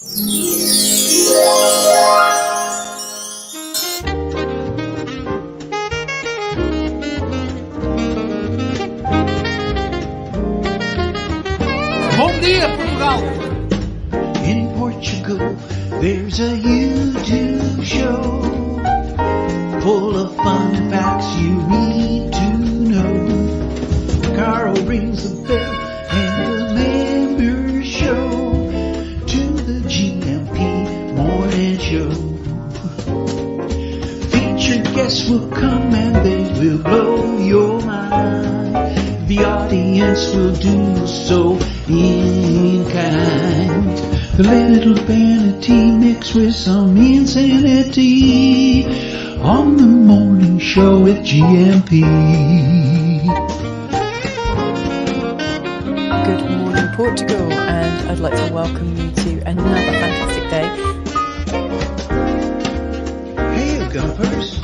Bom dia, Portugal! In Portugal, there's a YouTube show full of fun facts you need to know. Carl rings the bell and the members show to the GMP morning show. Featured guests will come and they will blow your mind. The audience will do so in kind. The little vanity mixed with some insanity on the morning show with GMP. Good morning, Portugal, and I'd like to welcome you to another fantastic day. Hey, Gumpers.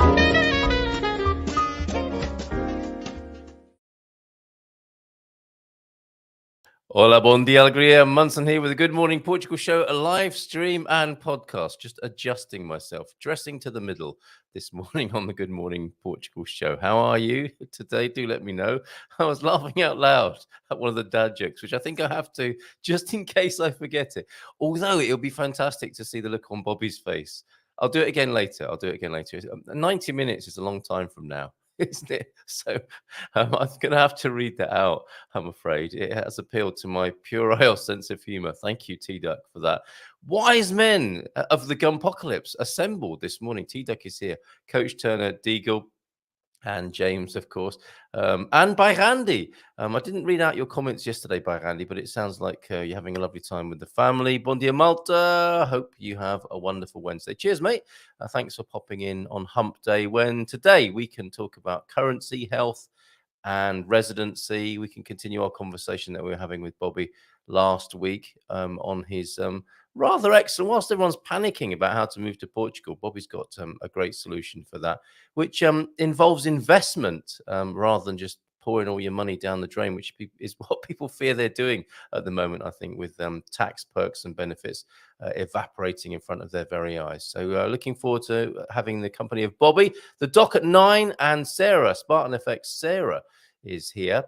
Hola, bon dia, alegria. Munson here with a Good Morning Portugal show, a live stream and podcast. Just adjusting myself, dressing to the middle this morning on the Good Morning Portugal show. How are you today? Do let me know. I was laughing out loud at one of the dad jokes, which I think I have to, just in case I forget it. Although it'll be fantastic to see the look on Bobby's face. I'll do it again later. 90 minutes is a long time from now, isn't it? So I'm going to have to read that out, I'm afraid. It has appealed to my puerile sense of humor. Thank you, T-Duck, for that. Wise men of the Gumpocalypse assembled this morning. T-Duck is here. Coach Turner, Deagle, and James, of course, and by Randy. I didn't read out your comments yesterday by Randy, but it sounds like you're having a lovely time with the family. Bon dia, Malta. Hope you have a wonderful Wednesday. Cheers, mate. Thanks for popping in on Hump Day, when today we can talk about currency, health, and residency. We can continue our conversation that we were having with Bobby last week on his rather excellent. Whilst everyone's panicking about how to move to Portugal, Bobby's got a great solution for that, which involves investment rather than just pouring all your money down the drain, which is what people fear they're doing at the moment, I think, with tax perks and benefits evaporating in front of their very eyes. So looking forward to having the company of Bobby, the Doc at 9, and Sarah, Spartan FX. Sarah is here.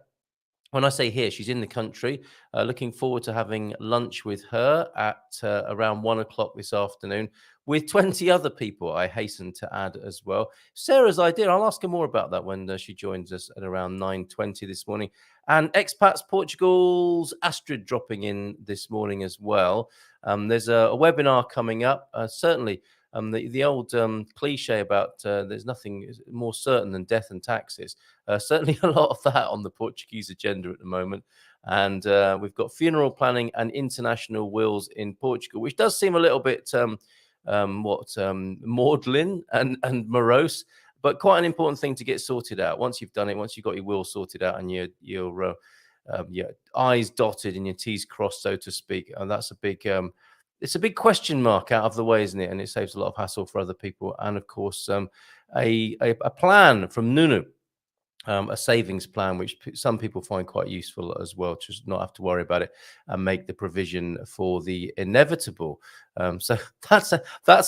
When I say here, she's in the country. Looking forward to having lunch with her at around 1 o'clock this afternoon with 20 other people, I hasten to add as well. Sarah's idea, I'll ask her more about that when she joins us at around 9:20 this morning. And Expats Portugal's Astrid dropping in this morning as well. There's a webinar coming up, certainly. The old cliche about there's nothing more certain than death and taxes. Certainly a lot of that on the Portuguese agenda at the moment. And we've got funeral planning and international wills in Portugal, which does seem a little bit maudlin and morose, but quite an important thing to get sorted out. Once you've done it, once you've got your will sorted out and your I's dotted and your T's crossed, so to speak, and that's a big... it's a big question mark out of the way, isn't it? And it saves a lot of hassle for other people. And of course, a plan from Nunu, a savings plan, which some people find quite useful as well, to just not have to worry about it and make the provision for the inevitable. So that's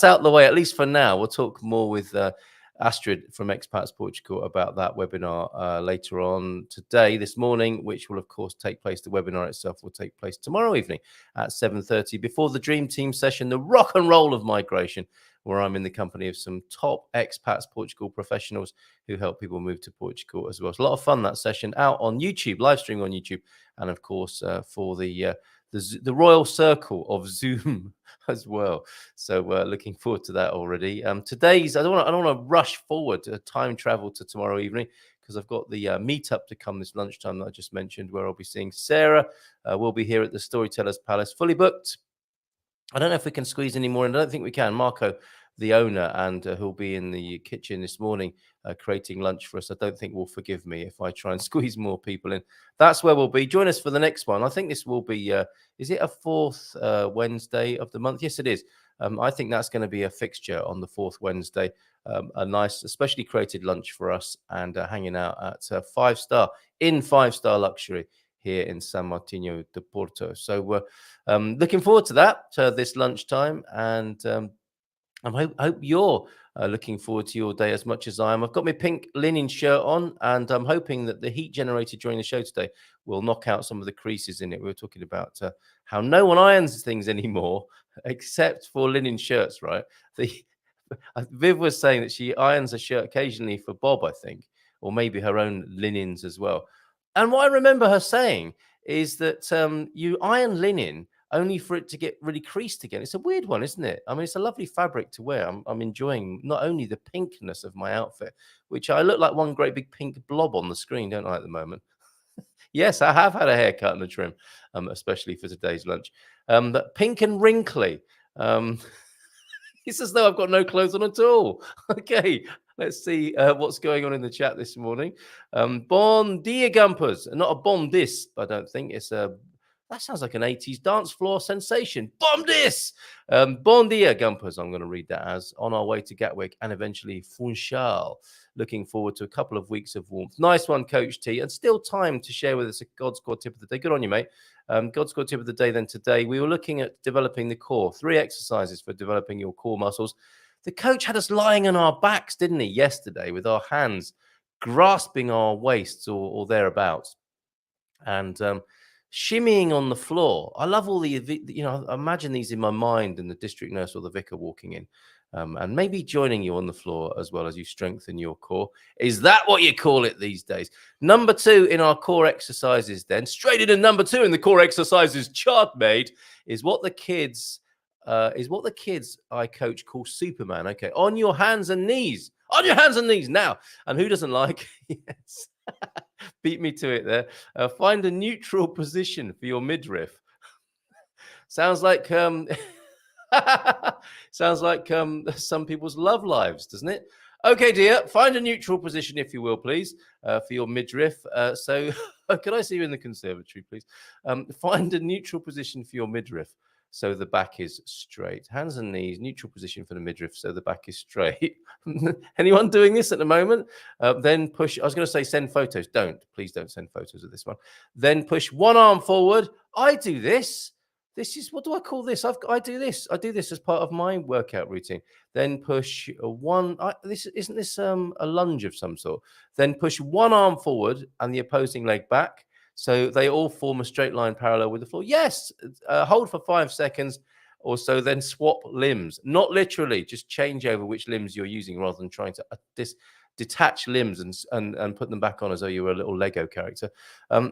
out the way, at least for now. We'll talk more with Astrid from Expats Portugal about that webinar later on today, this morning, which will, of course, take place. The webinar itself will take place tomorrow evening at 7:30 before the Dream Team session, the rock and roll of migration, where I'm in the company of some top Expats Portugal professionals who help people move to Portugal as well. It's a lot of fun, that session, out on YouTube, live stream on YouTube, and of course for the Royal Circle of Zoom as well. So looking forward to that already. Today's, I don't want to rush forward to time travel to tomorrow evening, because I've got the meetup to come this lunchtime that I just mentioned, where I'll be seeing Sarah. We'll be here at the Storytellers Palace, fully booked. I don't know if we can squeeze any more in. I don't think we can. Marco, the owner, and who'll be in the kitchen this morning creating lunch for us, I don't think will forgive me if I try and squeeze more people in. That's where we'll be. Join us for the next one. I think this will be, is it a fourth Wednesday of the month? Yes, it is. I think that's going to be a fixture on the fourth Wednesday. A nice, especially created lunch for us, and hanging out at 5-star luxury here in Sao Martinho Do Porto. So we're looking forward to that, this lunchtime, and I hope you're looking forward to your day as much as I am. I've got my pink linen shirt on, and I'm hoping that the heat generated during the show today will knock out some of the creases in it. We were talking about how no one irons things anymore except for linen shirts, right? Viv was saying that she irons a shirt occasionally for Bob, I think, or maybe her own linens as well. And what I remember her saying is that you iron linen only for it to get really creased again. It's a weird one, isn't it? I mean, it's a lovely fabric to wear. I'm enjoying not only the pinkness of my outfit, which I look like one great big pink blob on the screen, don't I, at the moment? Yes, I have had a haircut and a trim, especially for today's lunch. But pink and wrinkly. It's as though I've got no clothes on at all. Okay, let's see what's going on in the chat this morning. Bon dia, Gumpers. Not a bon dis, I don't think. It's a... That sounds like an 80s dance floor sensation. Bon dis! Bon dia, Gumpers. I'm going to read that as on our way to Gatwick and eventually Funchal. Looking forward to a couple of weeks of warmth. Nice one, Coach T. And still time to share with us a God Squad tip of the day. Good on you, mate. God Squad tip of the day then today. We were looking at developing the core. 3 exercises for developing your core muscles. The coach had us lying on our backs, didn't he, yesterday, with our hands grasping our waists or thereabouts. And shimmying on the floor. I love all I imagine these in my mind, and the district nurse or the vicar walking in and maybe joining you on the floor as well as you strengthen your core. Is that what you call it these days? Number 2 in our core exercises then, straight into number 2 in the core exercises chart, mate, is what the kids I coach call Superman. Okay, on your hands and knees. On your hands and knees now. And who doesn't like? Yes. Beat me to it there. Find a neutral position for your midriff. Sounds like some people's love lives, doesn't it? Okay, dear. Find a neutral position, if you will, please, for your midriff. So, can I see you in the conservatory, please? Find a neutral position for your midriff, so the back is straight. Hands and knees, neutral position for the midriff, so the back is straight. Anyone doing this at the moment? Then push. I was going to say send photos. Please don't send photos of this one. Then push one arm forward. I do this. This is, what do I call this? I do this. I do this as part of my workout routine. Then push one. Isn't this a lunge of some sort? Then push one arm forward and the opposing leg back, so they all form a straight line parallel with the floor. Yes, hold for 5 seconds or so, then swap limbs. Not literally, just change over which limbs you're using rather than trying to detach limbs and put them back on as though you were a little Lego character.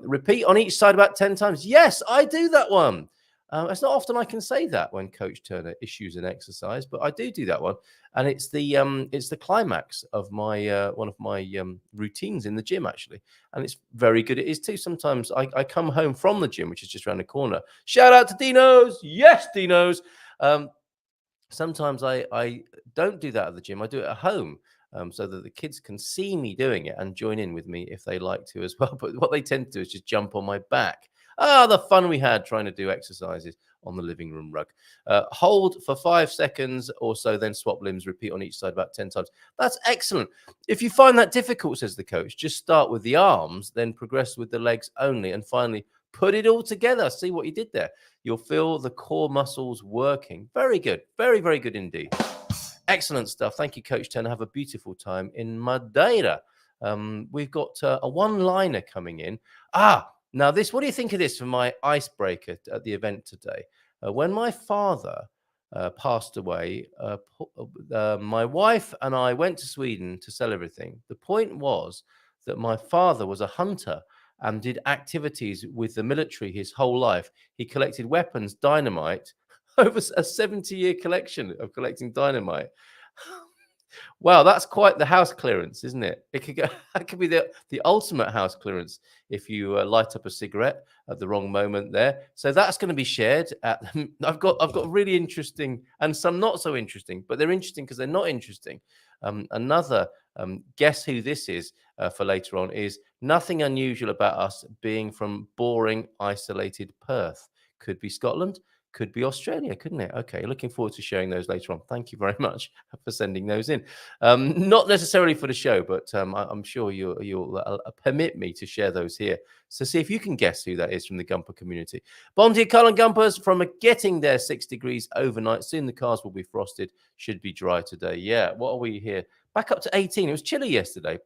Repeat on each side about 10 times. Yes, I do that one. It's not often I can say that when Coach Turner issues an exercise, but I do that one, and it's the climax of my one of my routines in the gym, actually, and it's very good. It is too. Sometimes I come home from the gym, which is just around the corner. Shout out to Dino's, yes, Dino's. Sometimes I don't do that at the gym. I do it at home. So that the kids can see me doing it and join in with me if they like to as well. But what they tend to do is just jump on my back. The fun we had trying to do exercises on the living room rug. Hold for 5 seconds or so, then swap limbs, repeat on each side about 10 times. That's excellent. If you find that difficult, says the coach, just start with the arms, then progress with the legs only, and finally put it all together. See what you did there. You'll feel the core muscles working. Very good. Very, very good indeed. Excellent stuff. Thank you, Coach Turner. Have a beautiful time in Madeira. We've got a one-liner coming in. Now this, what do you think of this for my icebreaker at the event today? When my father passed away, my wife and I went to Sweden to sell everything. The point was that my father was a hunter and did activities with the military his whole life. He collected weapons, dynamite, over a 70-year collection of collecting dynamite. Wow, that's quite the house clearance, isn't it? That could be the ultimate house clearance if you light up a cigarette at the wrong moment there. So that's going to be shared. I've got really interesting and some not so interesting, but they're interesting because they're not interesting. Another guess who this is for later on is nothing unusual about us being from boring, isolated Perth. Could be Scotland, could be Australia, couldn't it? Okay, looking forward to sharing those later on. Thank you very much for sending those in. Not necessarily for the show, but I'm sure you'll permit me to share those here. So see if you can guess who that is from the Gumper community. Bon dia, Carl and Gumpers, from a getting there 6 degrees overnight. Soon the cars will be frosted, should be dry today. Yeah, what are we here? Back up to 18. It was chilly yesterday.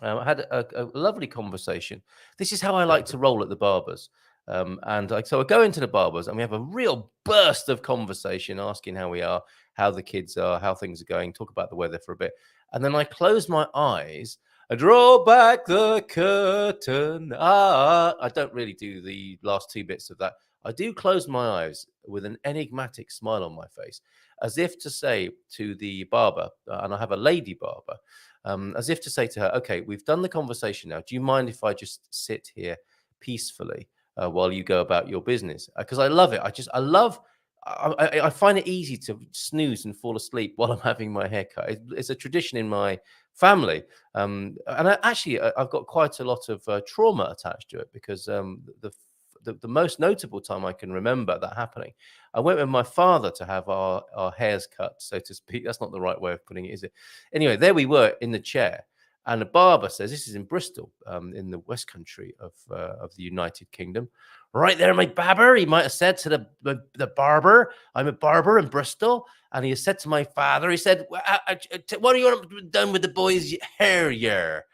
I had a lovely conversation. This is how I like to roll at the barbers. So I go into the barbers and we have a real burst of conversation, asking how we are, how the kids are, how things are going, talk about the weather for a bit. And then I close my eyes, I draw back the curtain. I don't really do the last 2 bits of that. I do close my eyes with an enigmatic smile on my face, as if to say to the barber, and I have a lady barber, as if to say to her, okay, we've done the conversation now. Do you mind if I just sit here peacefully while you go about your business? Because I love it. I find it easy to snooze and fall asleep while I'm having my haircut. It's a tradition in my family. And I've got quite a lot of trauma attached to it, because the most notable time I can remember that happening, I went with my father to have our hairs cut, so to speak. That's not the right way of putting it, is it? Anyway, there we were in the chair, and the barber says, this is in Bristol, in the West Country of the United Kingdom. Right there, my barber, he might have said to the barber, I'm a barber in Bristol. And he has said to my father, he said, what are you done with the boy's hair here?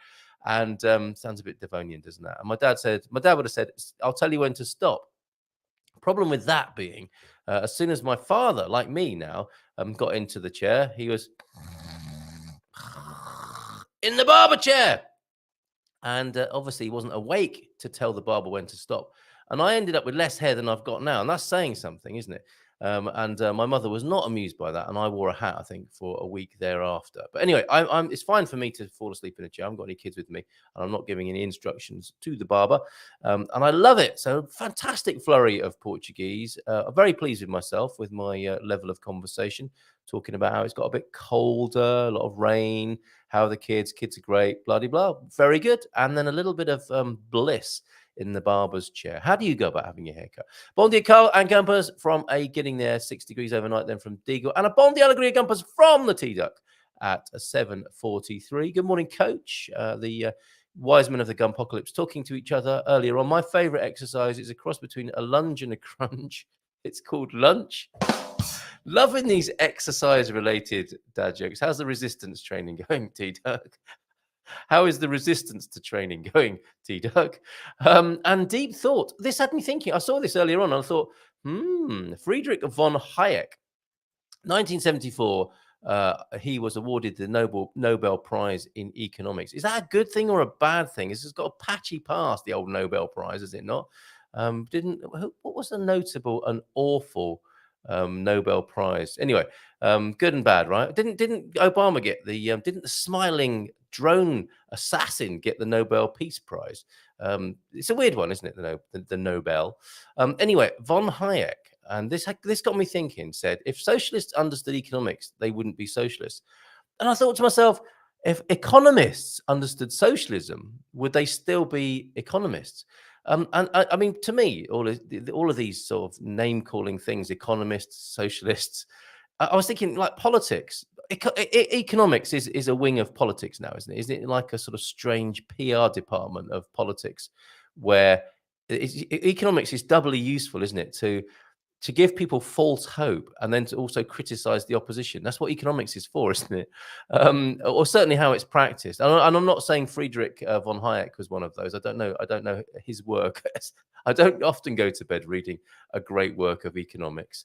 And sounds a bit Devonian, doesn't that? And my dad would have said, I'll tell you when to stop. Problem with that being, as soon as my father, like me now, got into the chair, he was in the barber chair. And obviously he wasn't awake to tell the barber when to stop. And I ended up with less hair than I've got now. And that's saying something, isn't it? My mother was not amused by that, and I wore a hat, I think, for a week thereafter. But anyway, it's fine for me to fall asleep in a chair. I haven't got any kids with me, and I'm not giving any instructions to the barber, and I love it. So fantastic flurry of Portuguese. I'm very pleased with myself, with my level of conversation, talking about how it's got a bit colder, a lot of rain, how are the kids are great, blah, blah, blah. Very good. And then a little bit of bliss in the barber's chair. How do you go about having your haircut? Bon dia, Carl and Gumpers, from a getting there 6 degrees overnight, then from Deagle, and a bon dia alegria, Gumpers, from the T-Duck at 7:43. Good morning, Coach. The wise men of the Gumpocalypse talking to each other earlier on. My favorite exercise is a cross between a lunge and a crunch. It's called lunch. Loving these exercise-related dad jokes. How's the resistance training going, T-Duck? How is the resistance to training going, T-Duck? And deep thought. This had me thinking. I saw this earlier on, and I thought, Friedrich von Hayek, 1974, he was awarded the Nobel Prize in Economics. Is that a good thing or a bad thing? It's got a patchy past, the old Nobel Prize, is it not? What was the notable and awful Nobel Prize? Anyway, good and bad, right? Didn't Obama get the didn't the smiling drone assassin get the Nobel Peace Prize? It's a weird one, isn't it? The Nobel. Anyway, von Hayek, and this got me thinking, said, if socialists understood economics, they wouldn't be socialists. And I thought to myself, if economists understood socialism, would they still be economists? And I mean, to me, all of these sort of name-calling things, economists, socialists, I was thinking like politics. Economics is a wing of politics now, isn't it? Isn't it like a sort of strange PR department of politics, where economics is doubly useful, isn't it? To give people false hope, and then to also criticize the opposition. That's what economics is for, isn't it? Or certainly how it's practiced. And I'm not saying Friedrich von Hayek was one of those. I don't know his work. I don't often go to bed reading a great work of economics.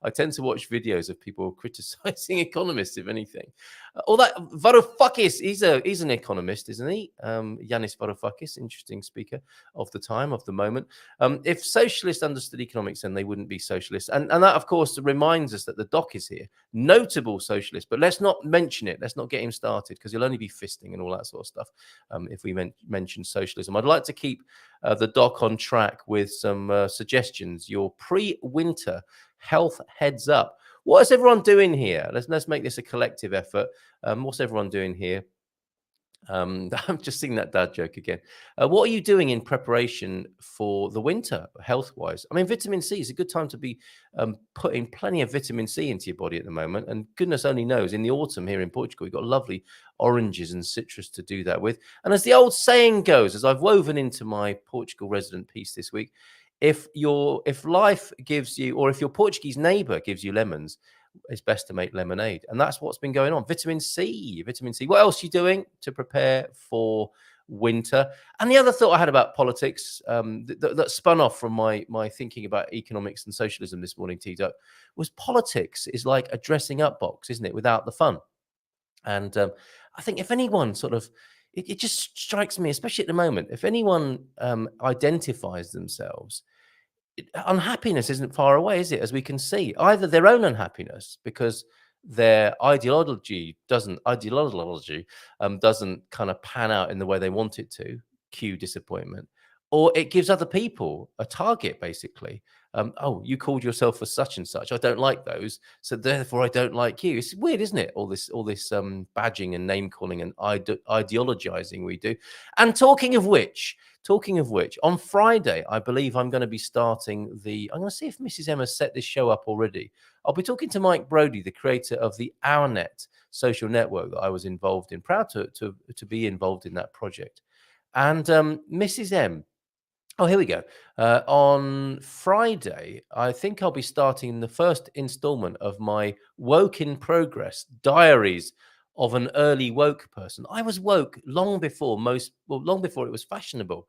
I tend to watch videos of people criticizing economists, if anything. All that Varoufakis, he's an economist, isn't he? Yanis Varoufakis, interesting speaker of the time, of the moment. If socialists understood economics, then they wouldn't be socialists. And that, of course, reminds us that the doc is here. Notable socialist, but let's not mention it. Let's not get him started, because he'll only be fisting and all that sort of stuff if we mention socialism. I'd like to keep the doc on track with some suggestions. Your pre-winter health heads up. What is everyone doing here? Let's make this a collective effort. What's everyone doing here? I'm just seeing that dad joke again. What are you doing in preparation for the winter, health-wise? I mean, vitamin C is a good time to be putting plenty of vitamin C into your body at the moment. And goodness only knows, in the autumn here in Portugal, we've got lovely oranges and citrus to do that with. And as the old saying goes, as I've woven into my Portugal resident piece this week, if life gives you, or if your Portuguese neighbour gives you lemons, it's best to make lemonade. And that's what's been going on. Vitamin C. What else are you doing to prepare for winter? And the other thought I had about politics that spun off from my thinking about economics and socialism this morning, T-Duck, was politics is like a dressing up box, isn't it, without the fun? And I think if anyone sort of, it just strikes me, especially at the moment, if anyone identifies themselves, unhappiness isn't far away, is it? As we can see, either their own unhappiness because their ideology doesn't kind of pan out in the way they want it to, cue disappointment, or it gives other people a target, basically. Oh, you called yourself for such and such. I don't like those, so therefore I don't like you. It's weird, isn't it? All this badging and name calling and ideologizing we do. And talking of which, on Friday, I believe I'm going to be starting I'm going to see if Mrs. Emma set this show up already. I'll be talking to Mike Brodie, the creator of the OurNet social network that I was involved in. Proud to be involved in that project. And Mrs. M. Oh, here we go. On Friday, I think I'll be starting the first installment of my Woke in Progress Diaries of an Early Woke Person. I was woke long before it was fashionable,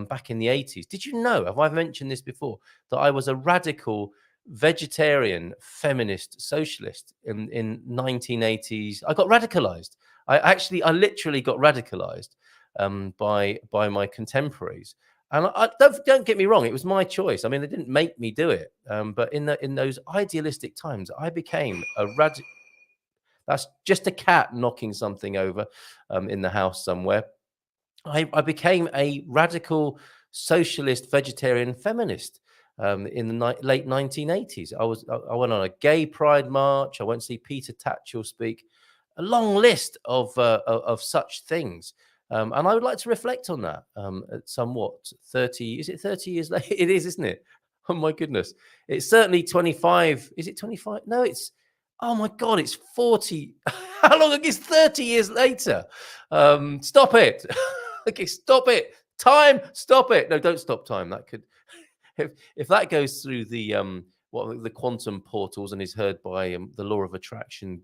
back in the 80s. Did you know, have I mentioned this before, that I was a radical vegetarian, feminist, socialist in 1980s? I got radicalized. I literally got radicalized by my contemporaries. And don't get me wrong, it was my choice. I mean, they didn't make me do it. But in those idealistic times, I became a radical. That's just a cat knocking something over in the house somewhere. I became a radical socialist, vegetarian, feminist in the late 1980s. I went on a gay pride march. I went to see Peter Tatchell speak. A long list of such things. And I would like to reflect on that somewhat. 30 years later? It is, isn't it? Oh, my goodness. It's certainly 25. Is it 25? No, oh, my God, it's 40. How long? It's 30 years later. Stop it. Okay, stop it. Time, stop it. No, don't stop time. That could, if that goes through the quantum portals and is heard by the law of attraction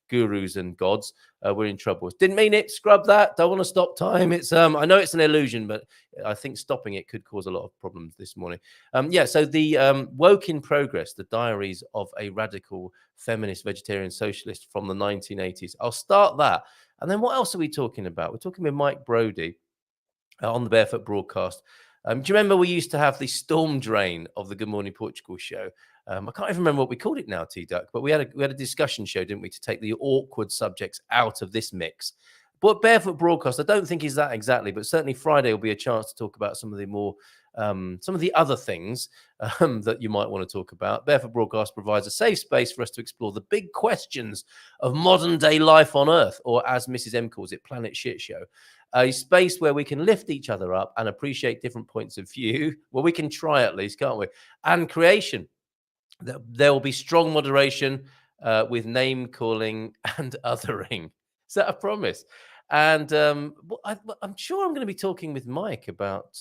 gurus and gods, we're in trouble. Didn't mean it. Scrub that. Don't want to stop time. It's I know it's an illusion, but I think stopping it could cause a lot of problems this morning. So the Woke in Progress, the Diaries of a Radical Feminist Vegetarian Socialist from the 1980s. I'll start that. And then what else are we talking about? We're talking with Mike Brodie on the Barefoot Broadcast. Do you remember we used to have the storm drain of the Good Morning Portugal show? I can't even remember what we called it now, T-Duck, but we had a discussion show, didn't we, to take the awkward subjects out of this mix. But Barefoot Broadcast, I don't think is that exactly, but certainly Friday will be a chance to talk about some of the more, some of the other things that you might want to talk about. Barefoot Broadcast provides a safe space for us to explore the big questions of modern day life on Earth, or as Mrs. M calls it, Planet Shit Show. A space where we can lift each other up and appreciate different points of view. Well, we can try at least, can't we? And creation. There will be strong moderation with name calling and othering. Is that a promise? And I'm sure I'm going to be talking with Mike about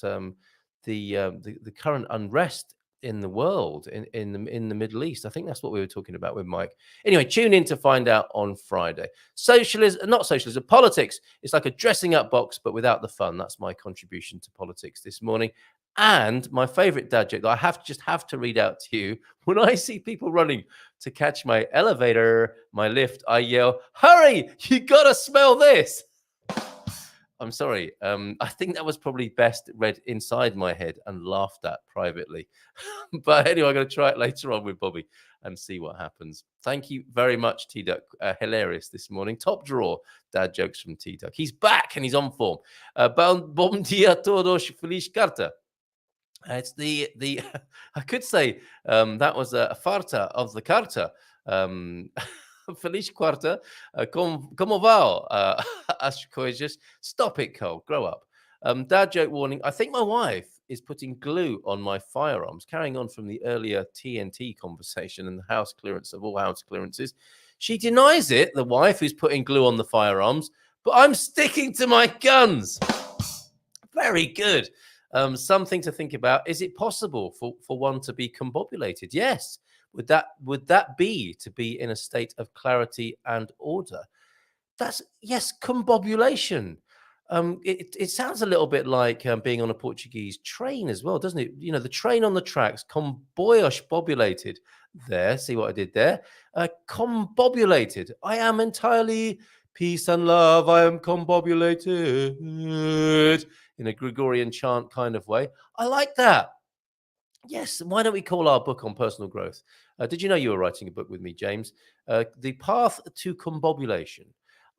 the current unrest in the world, in the Middle East. I think that's what we were talking about with Mike. Anyway, tune in to find out on Friday. Not socialism, politics. It's like a dressing up box, but without the fun. That's my contribution to politics this morning. And my favorite dad joke that I have to read out to you. When I see people running to catch my elevator, my lift, I yell, "Hurry! You gotta smell this!" I'm sorry. I think that was probably best read inside my head and laughed at privately. But anyway, I'm going to try it later on with Bobby and see what happens. Thank you very much, T-Duck. Hilarious this morning. Top drawer dad jokes from T-Duck. He's back and he's on form. Bom dia todos, feliz carta. It's the I could say that was a farta of the carta. Feliz quarta. Como va? As coisas. Stop it, Cole. Grow up. Dad joke warning. I think my wife is putting glue on my firearms. Carrying on from the earlier TNT conversation and the house clearance of all house clearances. She denies it, the wife who's putting glue on the firearms, but I'm sticking to my guns. Very good. Something to think about. Is it possible for one to be combobulated? Yes. Would that be to be in a state of clarity and order? That's yes, combobulation. It sounds a little bit like being on a Portuguese train as well, doesn't it? You know, the train on the tracks, comboios-bobulated. There, see what I did there? Combobulated. I am entirely peace and love. I am combobulated in a Gregorian chant kind of way. I like that. Yes, why don't we call our book on personal growth? Did you know you were writing a book with me, James? The Path to Combobulation.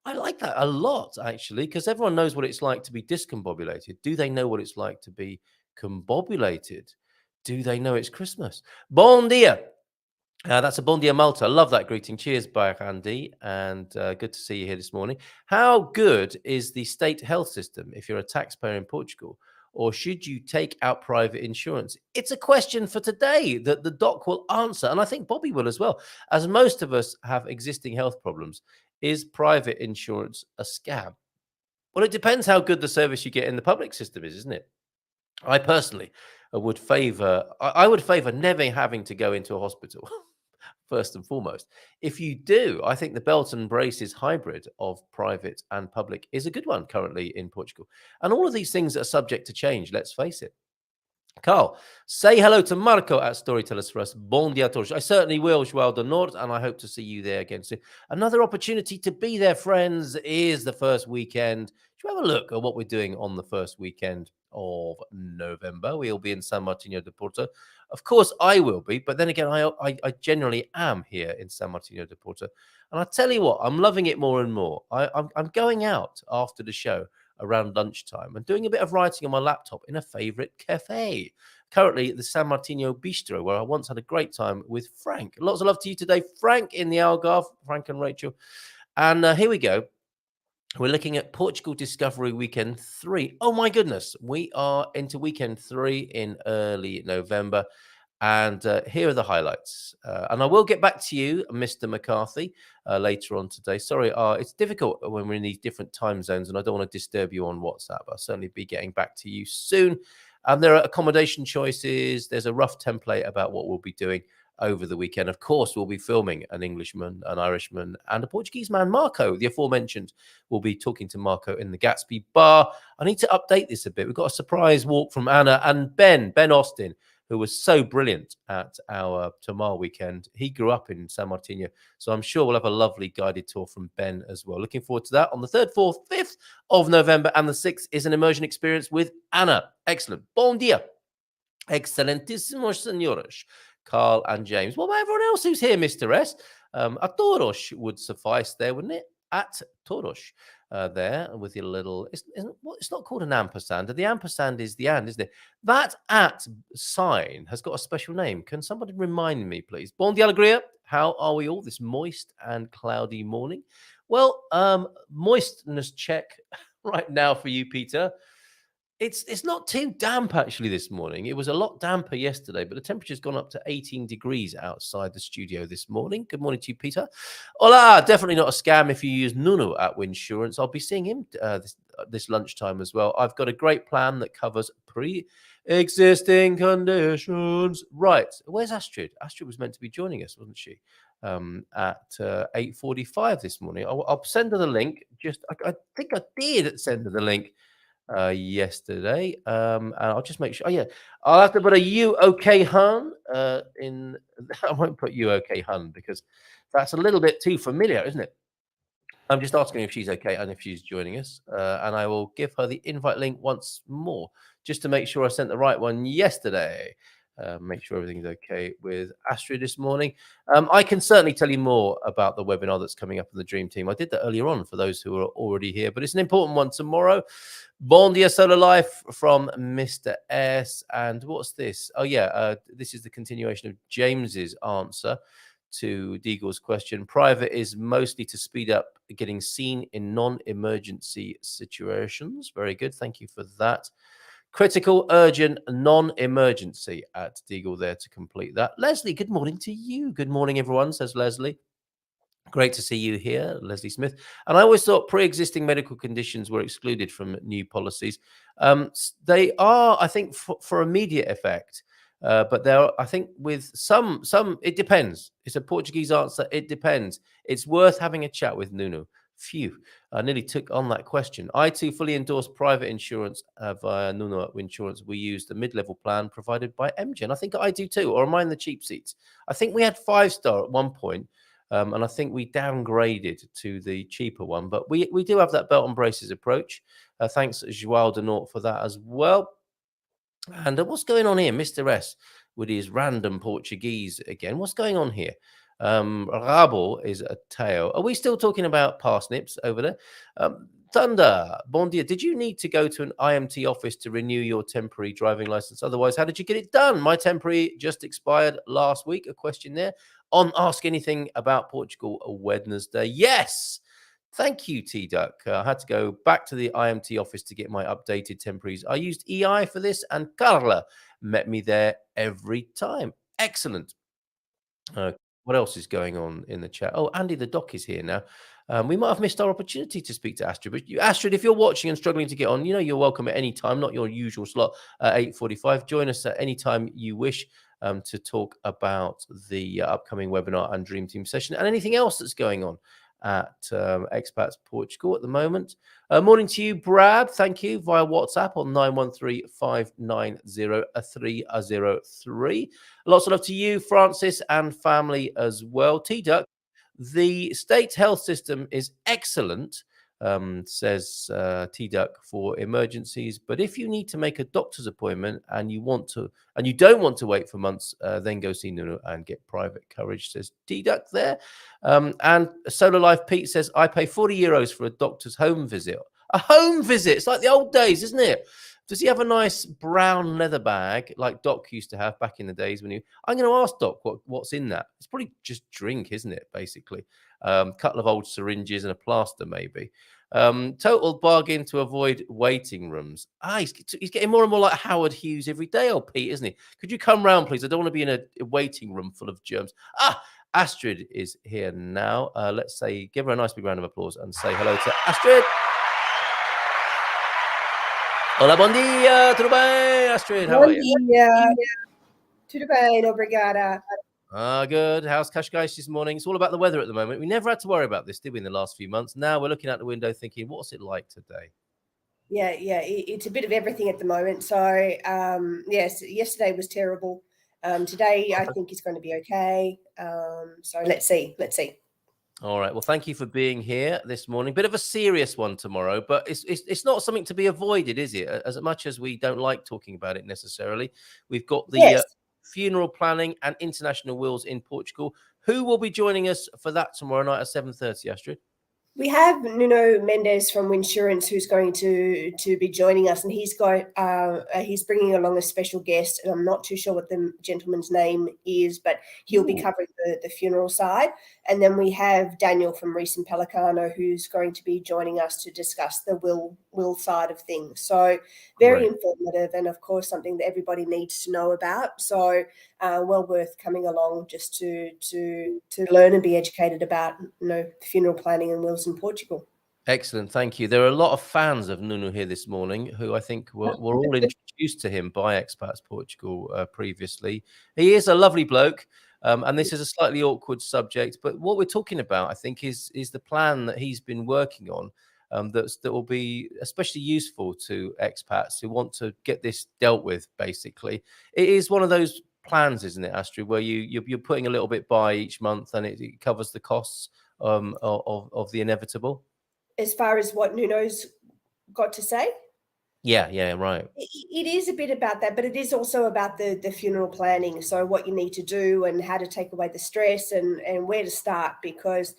I like that a lot, actually, because everyone knows what it's like to be discombobulated. Do they know what it's like to be combobulated? Do they know it's Christmas? Bon dia. That's a bon dia Malta. I love that greeting. Cheers, bye, Andy. And good to see you here this morning. How good is the state health system if you're a taxpayer in Portugal? Or should you take out private insurance? It's a question for today that the doc will answer. And I think Bobby will as well. As most of us have existing health problems, is private insurance a scam? Well, it depends how good the service you get in the public system is, isn't it? I personally would favor, I would favor never having to go into a hospital. First and foremost. If you do, I think the belt and braces hybrid of private and public is a good one currently in Portugal. And all of these things are subject to change, let's face it. Carl, say hello to Marco at Storytellers for us. Bon dia a todos. I certainly will, João do Norte, and I hope to see you there again soon. Another opportunity to be there, friends, is the first weekend. Should we have a look at what we're doing on the first weekend of November? We'll be in Sao Martinho Do Porto. Of course, I will be, but then again, I generally am here in Sao Martinho Do Porto. And I tell you what, I'm loving it more and more. I'm going out after the show around lunchtime and doing a bit of writing on my laptop in a favorite cafe. Currently, the San Martino Bistro, where I once had a great time with Frank. Lots of love to you today, Frank in the Algarve, Frank and Rachel. And here we go. We're looking at Portugal Discovery Weekend 3. Oh my goodness, we are into Weekend 3 in early November. And here are the highlights. And I will get back to you, Mr. McCarthy, later on today. Sorry, it's difficult when we're in these different time zones, and I don't want to disturb you on WhatsApp. I'll certainly be getting back to you soon. And there are accommodation choices. There's a rough template about what we'll be doing over the weekend. Of course, we'll be filming an Englishman, an Irishman, and a Portuguese man, Marco, the aforementioned. We'll be talking to Marco in the Gatsby bar. I need to update this a bit. We've got a surprise walk from Anna and Ben Austin, who was so brilliant at our Tamar weekend. He grew up in San Martino, so I'm sure we'll have a lovely guided tour from Ben as well. Looking forward to that on the 3rd, 4th, 5th of November, and the 6th is an immersion experience with Anna. Excellent. Bon dia. Excelentissimos senores, Carl and James. What about everyone else who's here, Mr. S? A toros would suffice there, wouldn't it? At toros. There with your little, it's not called an ampersand. The ampersand is the and, isn't it? That at sign has got a special name. Can somebody remind me, please? Bon dia alegria. How are we all this moist and cloudy morning? Well, moistness check right now for you, Peter. It's not too damp actually this morning. It was a lot damper yesterday, but the temperature's gone up to 18 degrees outside the studio this morning. Good morning to you, Peter. Hola, definitely not a scam if you use Nuno at Winsurance. I'll be seeing him this lunchtime as well. I've got a great plan that covers pre-existing conditions. Right, where's Astrid? Astrid was meant to be joining us, wasn't she? At 8:45 this morning. I'll send her the link. I think I did send her the link yesterday. And I'll just make sure. Oh, yeah. I'll have to put a you okay, hun? In I won't put you okay, hun, because that's a little bit too familiar, isn't it? I'm just asking if she's okay and if she's joining us. And I will give her the invite link once more, just to make sure I sent the right one yesterday. Make sure everything's okay with Astrid this morning. I can certainly tell you more about the webinar that's coming up in the Dream Team. I did that earlier on for those who are already here, but it's an important one tomorrow. Bon dia Solar Life from Mr. S. And what's this? Oh, yeah, this is the continuation of James's answer to Deagle's question. Private is mostly to speed up getting seen in non-emergency situations. Very good. Thank you for that. Critical, urgent, non-emergency at Deagle there to complete that. Leslie, good morning to you. Good morning, everyone, says Leslie. Great to see you here, Leslie Smith. And I always thought pre-existing medical conditions were excluded from new policies. They are, I think, for immediate effect. But there are, I think, with some, it depends. It's a Portuguese answer. It depends. It's worth having a chat with Nuno. Phew, I nearly took on that question. I too fully endorse private insurance via Nuno Insurance. We use the mid-level plan provided by MGen. I think I do too. Or am I in the cheap seats? I think we had 5-star at one point. And I think we downgraded to the cheaper one. But we do have that belt and braces approach. Thanks, João de Nort, for that as well. And what's going on here? Mr. S with his random Portuguese again. What's going on here? Rabo is a tail. Are we still talking about parsnips over there? Thunder, bon dia. Did you need to go to an IMT office to renew your temporary driving license? Otherwise, how did you get it done? My temporary just expired last week. A question there on Ask Anything About Portugal Wednesday. Yes. Thank you, T-Duck. I had to go back to the IMT office to get my updated temporaries. I used EI for this, and Carla met me there every time. Excellent. What else is going on in the chat? Oh, Andy the Doc is here now. We might have missed our opportunity to speak to Astrid. But Astrid, if you're watching and struggling to get on, you know you're welcome at any time, not your usual slot at 8:45. Join us at any time you wish to talk about the upcoming webinar and Dream Team session and anything else that's going on at Expats Portugal at the moment. Morning to you, Brad. Thank you via WhatsApp on 913-590-303. Lots of love to you, Francis, and family as well. T-Duck, the state health system is excellent, says T-Duck, for emergencies. But if you need to make a doctor's appointment and you don't want to wait for months, then go see Nuno and get private coverage, says T-Duck there. And Solar Life Pete says, I pay €40 for a doctor's home visit. A home visit. It's like the old days, isn't it? Does he have a nice brown leather bag like Doc used to have back in the days when I'm going to ask Doc what's in that. It's probably just drink, isn't it, basically? Couple of old syringes and a plaster, maybe. Total bargain to avoid waiting rooms. He's getting more and more like Howard Hughes every day, old Pete, isn't he? Could you come round, please? I don't want to be in a waiting room full of germs. Astrid is here now. Let's say, give her a nice big round of applause and say hello to Astrid. Hola, bom dia, tudo bem, Astrid? How are you? Bom dia. Tudo bem, obrigada. Good. How's Cascais this morning? It's all about the weather at the moment. We never had to worry about this, did we, in the last few months? Now we're looking out the window thinking, what's it like today? Yeah, it's a bit of everything at the moment. So, yes, yesterday was terrible. Today, I think it's going to be okay. So let's see. All right. Well, thank you for being here this morning. Bit of a serious one tomorrow, but it's not something to be avoided, is it? As much as we don't like talking about it necessarily. We've got the funeral planning and international wills in Portugal. Who will be joining us for that tomorrow night at 7:30, Astrid? We have Nuno Mendes from Winsurance who's going to be joining us, and he's bringing along a special guest, and I'm not too sure what the gentleman's name is, but he'll be covering the funeral side. And then we have Daniel from Recent Pelicano who's going to be joining us to discuss the will side of things. So very informative, and of course something that everybody needs to know about. So well worth coming along just to learn and be educated about funeral planning and wills in Portugal. Excellent, thank you. There are a lot of fans of Nuno here this morning who I think were all introduced to him by Expats Portugal previously. He is a lovely bloke, and this is a slightly awkward subject, but what we're talking about, I think, is the plan that he's been working on that will be especially useful to expats who want to get this dealt with, basically. It is one of those plans, isn't it, Astrid, where you're putting a little bit by each month and it covers the costs of the inevitable? As far as what Nuno's got to say? Yeah, right. It is a bit about that, but it is also about the funeral planning. So what you need to do and how to take away the stress and where to start, because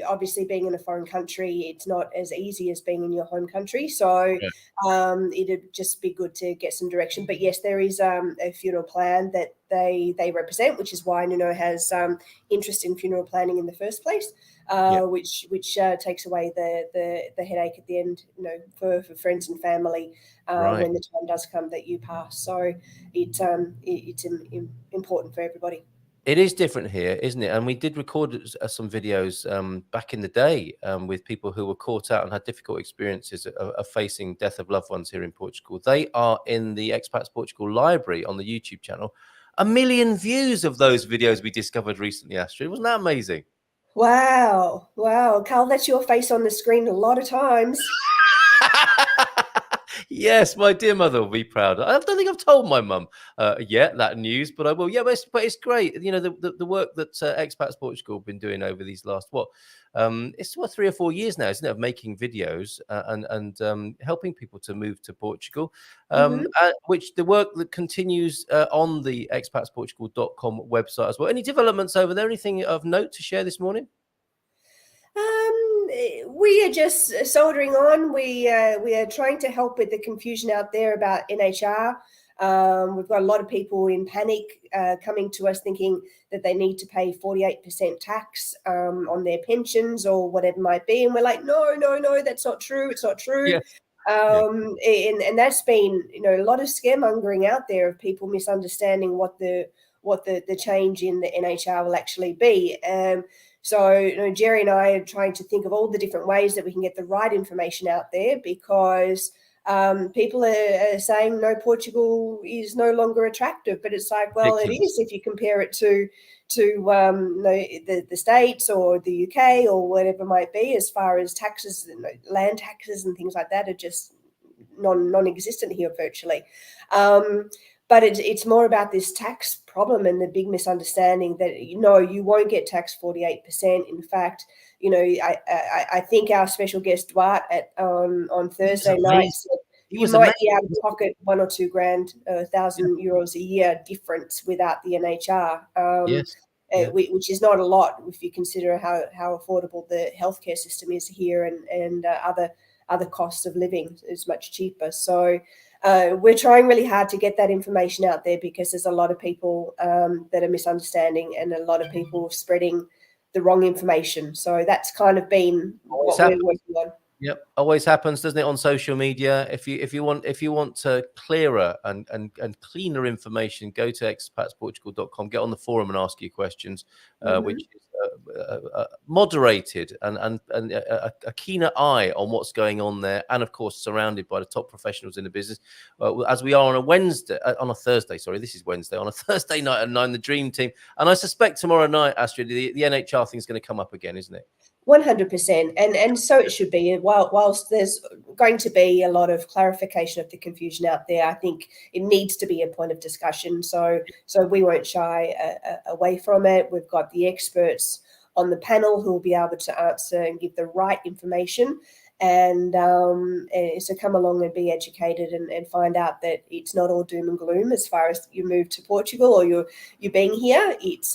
obviously being in a foreign country, it's not as easy as being in your home country. So it'd just be good to get some direction. But yes, there is a funeral plan that they represent, which is why Nuno has interest in funeral planning in the first place, which takes away the headache at the end, for friends and family when the time does come that you pass. So it's important for everybody. It is different here, isn't it? And we did record some videos back in the day with people who were caught out and had difficult experiences of facing death of loved ones here in Portugal. They are in the Expats Portugal library on the YouTube channel. 1 million views of those videos we discovered recently, Astrid. Wasn't that amazing? Wow. Carl, that's your face on the screen a lot of times. Yes, my dear mother will be proud. I don't think I've told my mum yet that news, but I will. Yeah, but it's great. The work that Expats Portugal have been doing over these last it's 3 or 4 years now, isn't it, of making videos and helping people to move to Portugal, which the work that continues on the expatsportugal.com website as well. Any developments over there? Anything of note to share this morning? We are just soldering on. We are trying to help with the confusion out there about NHR. We've got a lot of people in panic coming to us thinking that they need to pay 48% tax on their pensions or whatever it might be. And we're like, no, that's not true. It's not true. Yes. And that's been, a lot of scaremongering out there of people misunderstanding what the change in the NHR will actually be. So, Jerry and I are trying to think of all the different ways that we can get the right information out there, because people are saying, no, Portugal is no longer attractive. But it's like, well, it is if you compare it to the States or the UK or whatever it might be, as far as taxes, land taxes and things like that are just non-existent here virtually. But it's more about this tax problem and the big misunderstanding that, you won't get taxed 48%. In fact, I think our special guest Duarte on Thursday night said you might be able to pocket $1 or $2 grand, €1,000 a year difference without the NHR, which is not a lot if you consider how affordable the healthcare system is here and other costs of living is much cheaper. So we're trying really hard to get that information out there, because there's a lot of people that are misunderstanding and a lot of people spreading the wrong information. So that's kind of been what we're working on. Yep, always happens, doesn't it, on social media? If you want clearer and cleaner information, go to expatsportugal.com, get on the forum and ask your questions, which is moderated and a keener eye on what's going on there, and of course surrounded by the top professionals in the business, as we are on a Thursday night at 9, the Dream Team, and I suspect tomorrow night, Astrid, the NHR thing is going to come up again, isn't it? 100%, and so it should be. Whilst there's going to be a lot of clarification of the confusion out there, I think it needs to be a point of discussion. So we won't shy away from it. We've got the experts on the panel who will be able to answer and give the right information. And so come along and be educated and find out that it's not all doom and gloom as far as you move to Portugal or you're being here. It's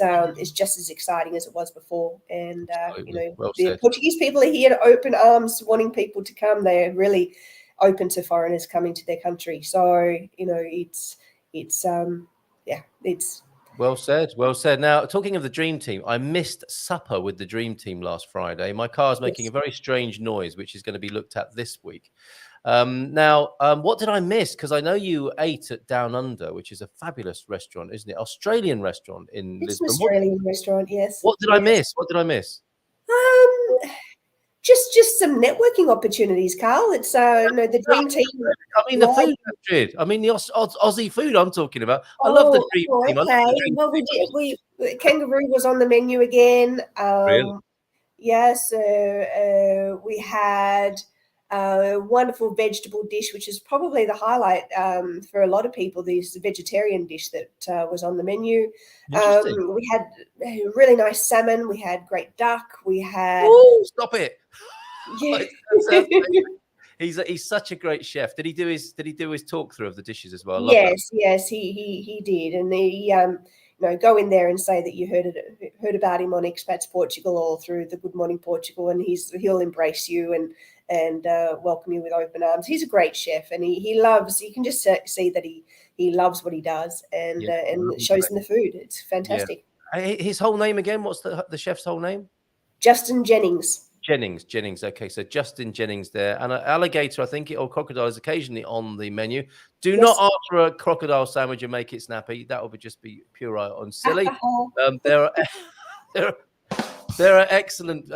just as exciting as it was before. And the Portuguese people are here to open arms, wanting people to come. They're really open to foreigners coming to their country. So it's Well said. Now, talking of the Dream Team, I missed supper with the Dream Team last Friday. My car's making a very strange noise, which is going to be looked at this week. What did I miss? Because I know you ate at Down Under, which is a fabulous restaurant, isn't it? Australian restaurant in Lisbon. It's an Australian restaurant, yes. What did I miss? Just some networking opportunities, Carl. It's the Dream Team. I mean the food, Astrid. I mean the Aussie food I'm talking about. I love the Dream Team. Okay. Well, we kangaroo was on the menu again. Really? Yes. We had a wonderful vegetable dish, which is probably the highlight for a lot of people. This vegetarian dish that was on the menu. We had really nice salmon. We had great duck. We had. Oh, stop it! Yeah. He's such a great chef. Did he do his talk through of the dishes as well? Yes, he did, and go in there and say that you heard about him on Expats Portugal or through the Good Morning Portugal, and he'll embrace you and welcome you with open arms. He's a great chef, and he loves. You can just see that he loves what he does, and it shows in the food. It's fantastic. Yeah. His whole name again? What's the chef's whole name? Justin Jennings. Jennings. Okay, so Justin Jennings there, and an alligator, I think, or crocodile is occasionally on the menu. Do not ask for a crocodile sandwich and make it snappy. That would just be pure and silly. There are excellent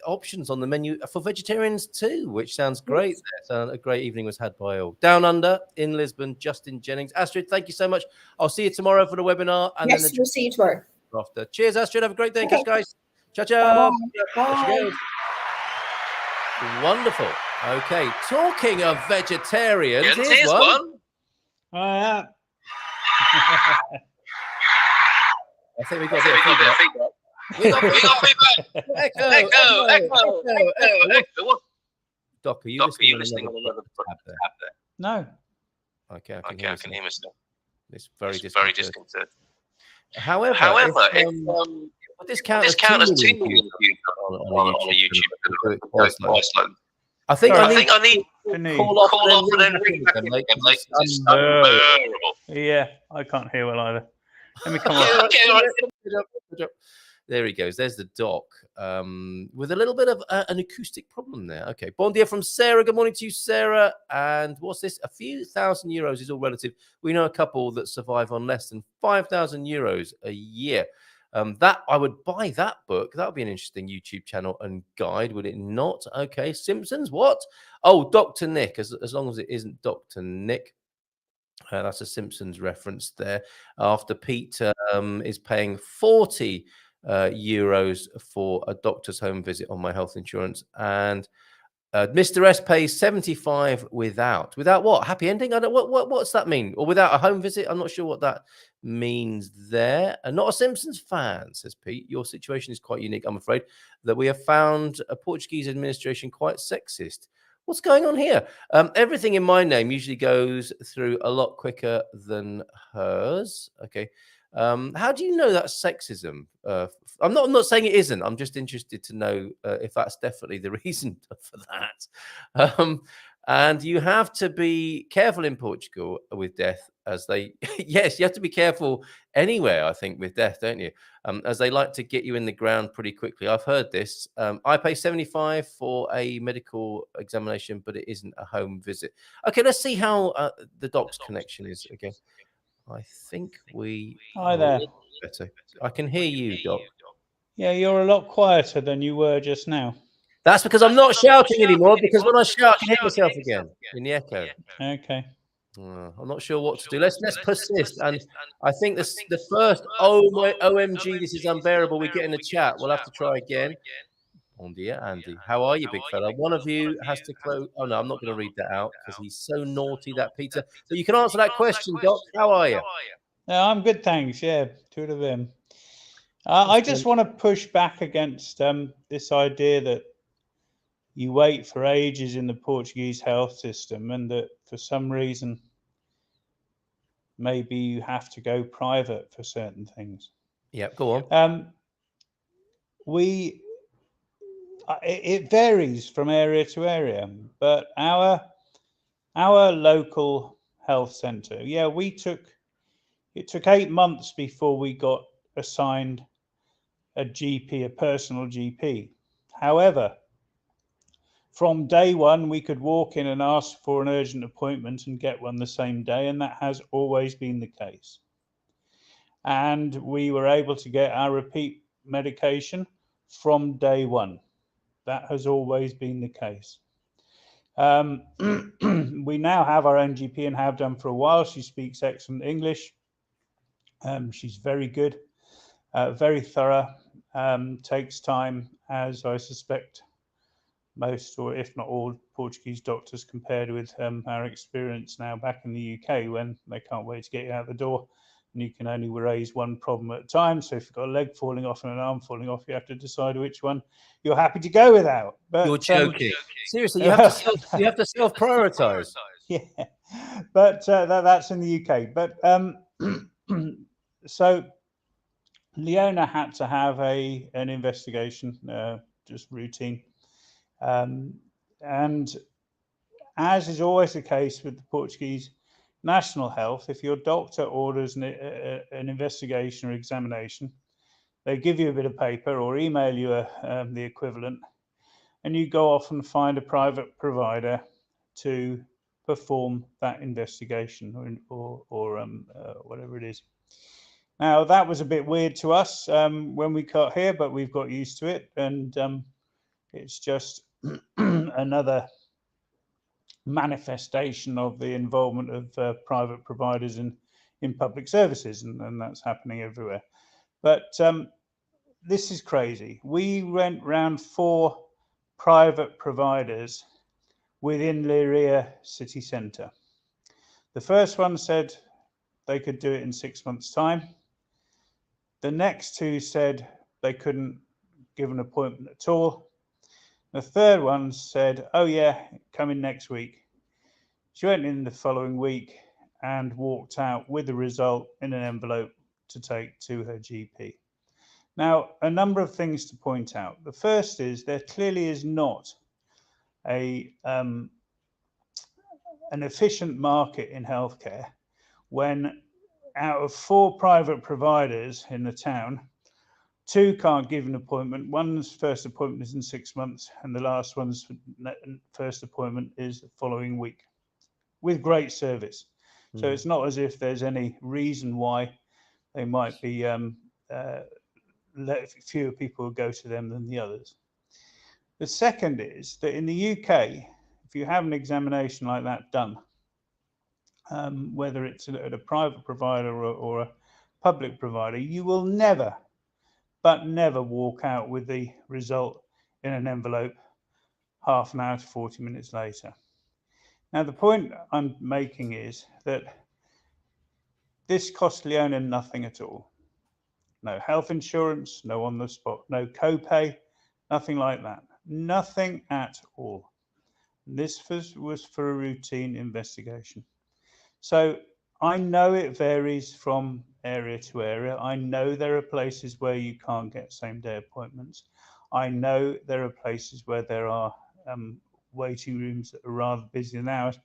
options on the menu for vegetarians too, which sounds great. So a great evening was had by all. Down under in Lisbon, Justin Jennings. Astrid, thank you so much. I'll see you tomorrow for the webinar. And yes, then we'll see you tomorrow. After. Cheers, Astrid. Have a great day. Okay. Catch you guys. Ciao, ciao. Bye. Wonderful. Okay, talking of vegetarians, here's one. I think we got a bit of feedback. We got feedback. Echo. Doc, are you listening on another tab there? No. Okay, I can hear myself. It's very disconcerting. However, would this count as 2 million views on YouTube? I think I need to call off and then ring back in. It's unbearable. Yeah, I can't hear well either. Let me come on. There he goes. There's the doc with a little bit of an acoustic problem there. Okay. Bon dia from Sarah. Good morning to you, Sarah. And what's this? A few thousand euros is all relative. We know a couple that survive on less than 5,000 euros a year. That I would buy that book. That would be an interesting YouTube channel and guide, would it not? Okay. Simpsons. What? Oh, Dr. Nick. As long as it isn't Dr. Nick. That's a Simpsons reference there. After Pete is paying 40 euros for a doctor's home visit on my health insurance, and Mr. S pays 75 without what? Happy ending? I don't. What's that mean? Or without a home visit? I'm not sure what that means there. And not a Simpsons fan, says Pete. Your situation is quite unique, I'm afraid. That we have found a Portuguese administration quite sexist. What's going on here? Everything in my name usually goes through a lot quicker than hers. Okay. How do you know that's sexism? I'm not saying it isn't. I'm just interested to know if that's definitely the reason for that. And you have to be careful in Portugal with death, as they yes, you have to be careful anywhere, I think, with death, don't you? As they like to get you in the ground pretty quickly. I've heard this. I pay 75 for a medical examination, but it isn't a home visit. Okay, let's see how the doc's connection is again. I think we. Hi there. Better. I can hear you, Doc. Yeah, you're a lot quieter than you were just now. That's because I'm not shouting anymore, because when I shout, I can hear myself again in the echo. Okay. I'm not sure what to do. Let's persist. And I think the first, OMG, this is unbearable, we get in the chat. We'll have to try again. Bon dia, Andy. How are you, big fella? One of you has to close. Oh, no, I'm not going to read that out because he's so naughty, that Peter. So you can answer that question, Doc. How are you? I'm good, thanks. Yeah, two of them. I just want to push back against this idea that you wait for ages in the Portuguese health system, and that for some reason maybe you have to go private for certain things. Yeah, go on. It varies from area to area, but our local health centre, it took 8 months before we got assigned a GP, a personal GP. However, from day one, we could walk in and ask for an urgent appointment and get one the same day, and that has always been the case. And we were able to get our repeat medication from day one. That has always been the case. We now have our own GP and have done for a while. She speaks excellent English. She's very good, very thorough, takes time, as I suspect most, or if not all, Portuguese doctors, compared with our experience now back in the UK, when they can't wait to get you out the door and you can only raise one problem at a time. So if you've got a leg falling off and an arm falling off, you have to decide which one you're happy to go without. But, you're joking. Seriously, you have to self-prioritize. Yeah, but that's in the UK. But so Leona had to have an investigation, just routine. And as is always the case with the Portuguese National Health, if your doctor orders an investigation or examination, they give you a bit of paper or email you the equivalent, and you go off and find a private provider to perform that investigation or whatever it is. Now, that was a bit weird to us when we got here, but we've got used to it, and it's just another manifestation of the involvement of private providers in public services, and that's happening everywhere. But this is crazy. We went round 4 private providers within Leiria city centre. The first one said they could do it in 6 months' time. The next 2 said they couldn't give an appointment at all. The third one said, oh yeah, come in next week. She went in the following week and walked out with the result in an envelope to take to her GP. Now, a number of things to point out. The first is there clearly is not an efficient market in healthcare when out of 4 private providers in the town, 2 can't give an appointment. One's first appointment is in 6 months, and the last one's first appointment is the following week, with great service. So it's not as if there's any reason why they might be fewer people go to them than the others. The second is that in the UK, if you have an examination like that done, whether it's at a private provider or a public provider, you will never walk out with the result in an envelope half an hour to 40 minutes later. Now, the point I'm making is that this cost Leona nothing at all. No health insurance, no on the spot, no copay, nothing like that. Nothing at all. This was for a routine investigation. So I know it varies from area to area. I know there are places where you can't get same-day appointments. I know there are places where there are waiting rooms that are rather busy than ours.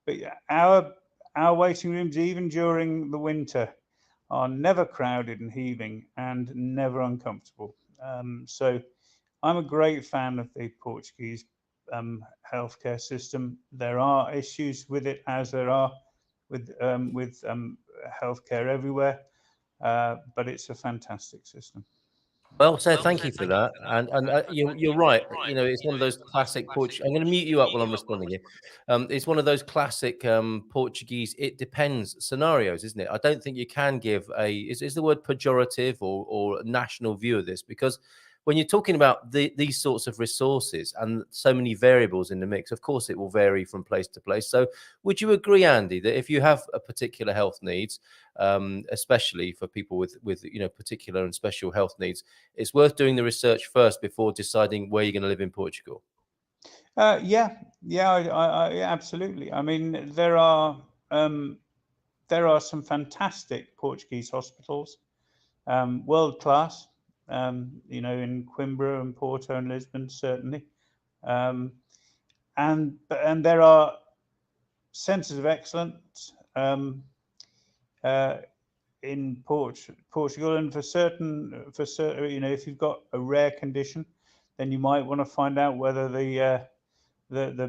But our waiting rooms, even during the winter, are never crowded and heaving and never uncomfortable. So I'm a great fan of the Portuguese healthcare system. There are issues with it, as there are with healthcare everywhere, but it's a fantastic system. Well said. Thank you for that. And you're right. You know, it's one of those classic Portuguese. I'm going to mute you up while I'm responding here. It's one of those classic Portuguese "it depends" scenarios, isn't it? I don't think you can give is the word pejorative or national view of this, because when you're talking about these sorts of resources and so many variables in the mix, of course, it will vary from place to place. So would you agree, Andy, that if you have a particular health needs, especially for people with particular and special health needs, it's worth doing the research first before deciding where you're going to live in Portugal? Yeah, absolutely. I mean, there are some fantastic Portuguese hospitals, world class. In Coimbra and Porto and Lisbon, certainly. And there are centres of excellence in Portugal, and for certain, if you've got a rare condition, then you might want to find out whether the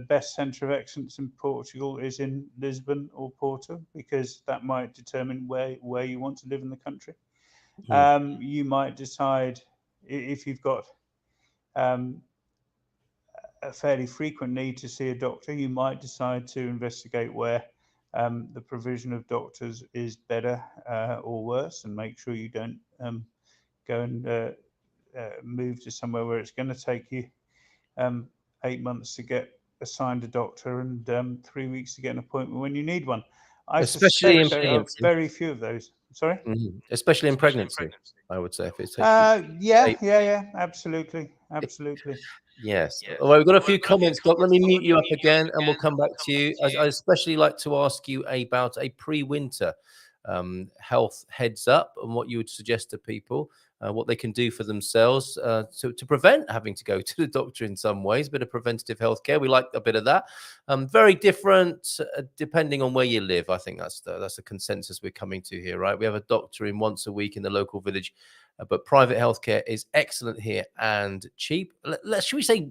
best centre of excellence in Portugal is in Lisbon or Porto, because that might determine where you want to live in the country. You might decide, if you've got a fairly frequent need to see a doctor, you might decide to investigate where the provision of doctors is better or worse, and make sure you don't go and move to somewhere where it's going to take you 8 months to get assigned a doctor and 3 weeks to get an appointment when you need one. Especially in there are very few of those. Sorry? Especially in pregnancy, I would say. If it's absolutely. Yes. All right, we've got a few comments, Doc. Let me mute you up again and we'll come back to you. I especially like to ask you about a pre-winter health heads up and what you would suggest to people, what they can do for themselves to prevent having to go to the doctor in some ways. A bit of preventative healthcare. We like a bit of that. Very different depending on where you live. I think that's the consensus we're coming to here, right? We have a doctor in once a week in the local village, but private healthcare is excellent here and cheap. Should we say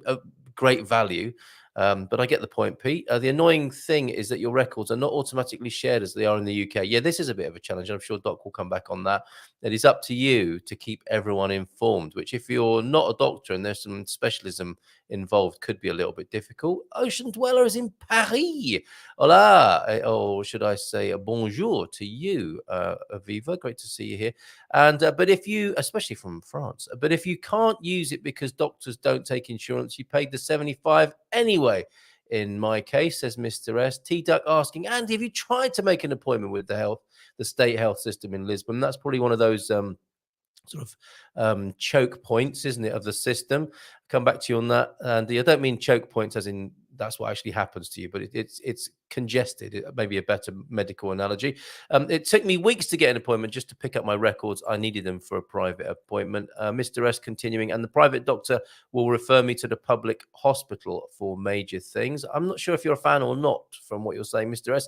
great value? But I get the point, Pete. The annoying thing is that your records are not automatically shared as they are in the UK. Yeah, this is a bit of a challenge. I'm sure Doc will come back on that. It is up to you to keep everyone informed, which if you're not a doctor and there's some specialism involved, could be a little bit difficult. Ocean dwellers in Paris. Hola, or should I say bonjour to you, Aviva. Great to see you here. And but if you, especially from France, but if you can't use it because doctors don't take insurance, you paid the 75 anyway. In my case, says Mr. S. T Duck asking, Andy, have you tried to make an appointment with the state health system in Lisbon? That's probably one of those choke points, isn't it, of the system? Come back to you on that. And I don't mean choke points as in that's what actually happens to you, but it's congested. It may be a better medical analogy. It took me weeks to get an appointment just to pick up my records. I needed them for a private appointment. Mr. S continuing, and the private doctor will refer me to the public hospital for major things. I'm not sure if you're a fan or not from what you're saying, Mr. S.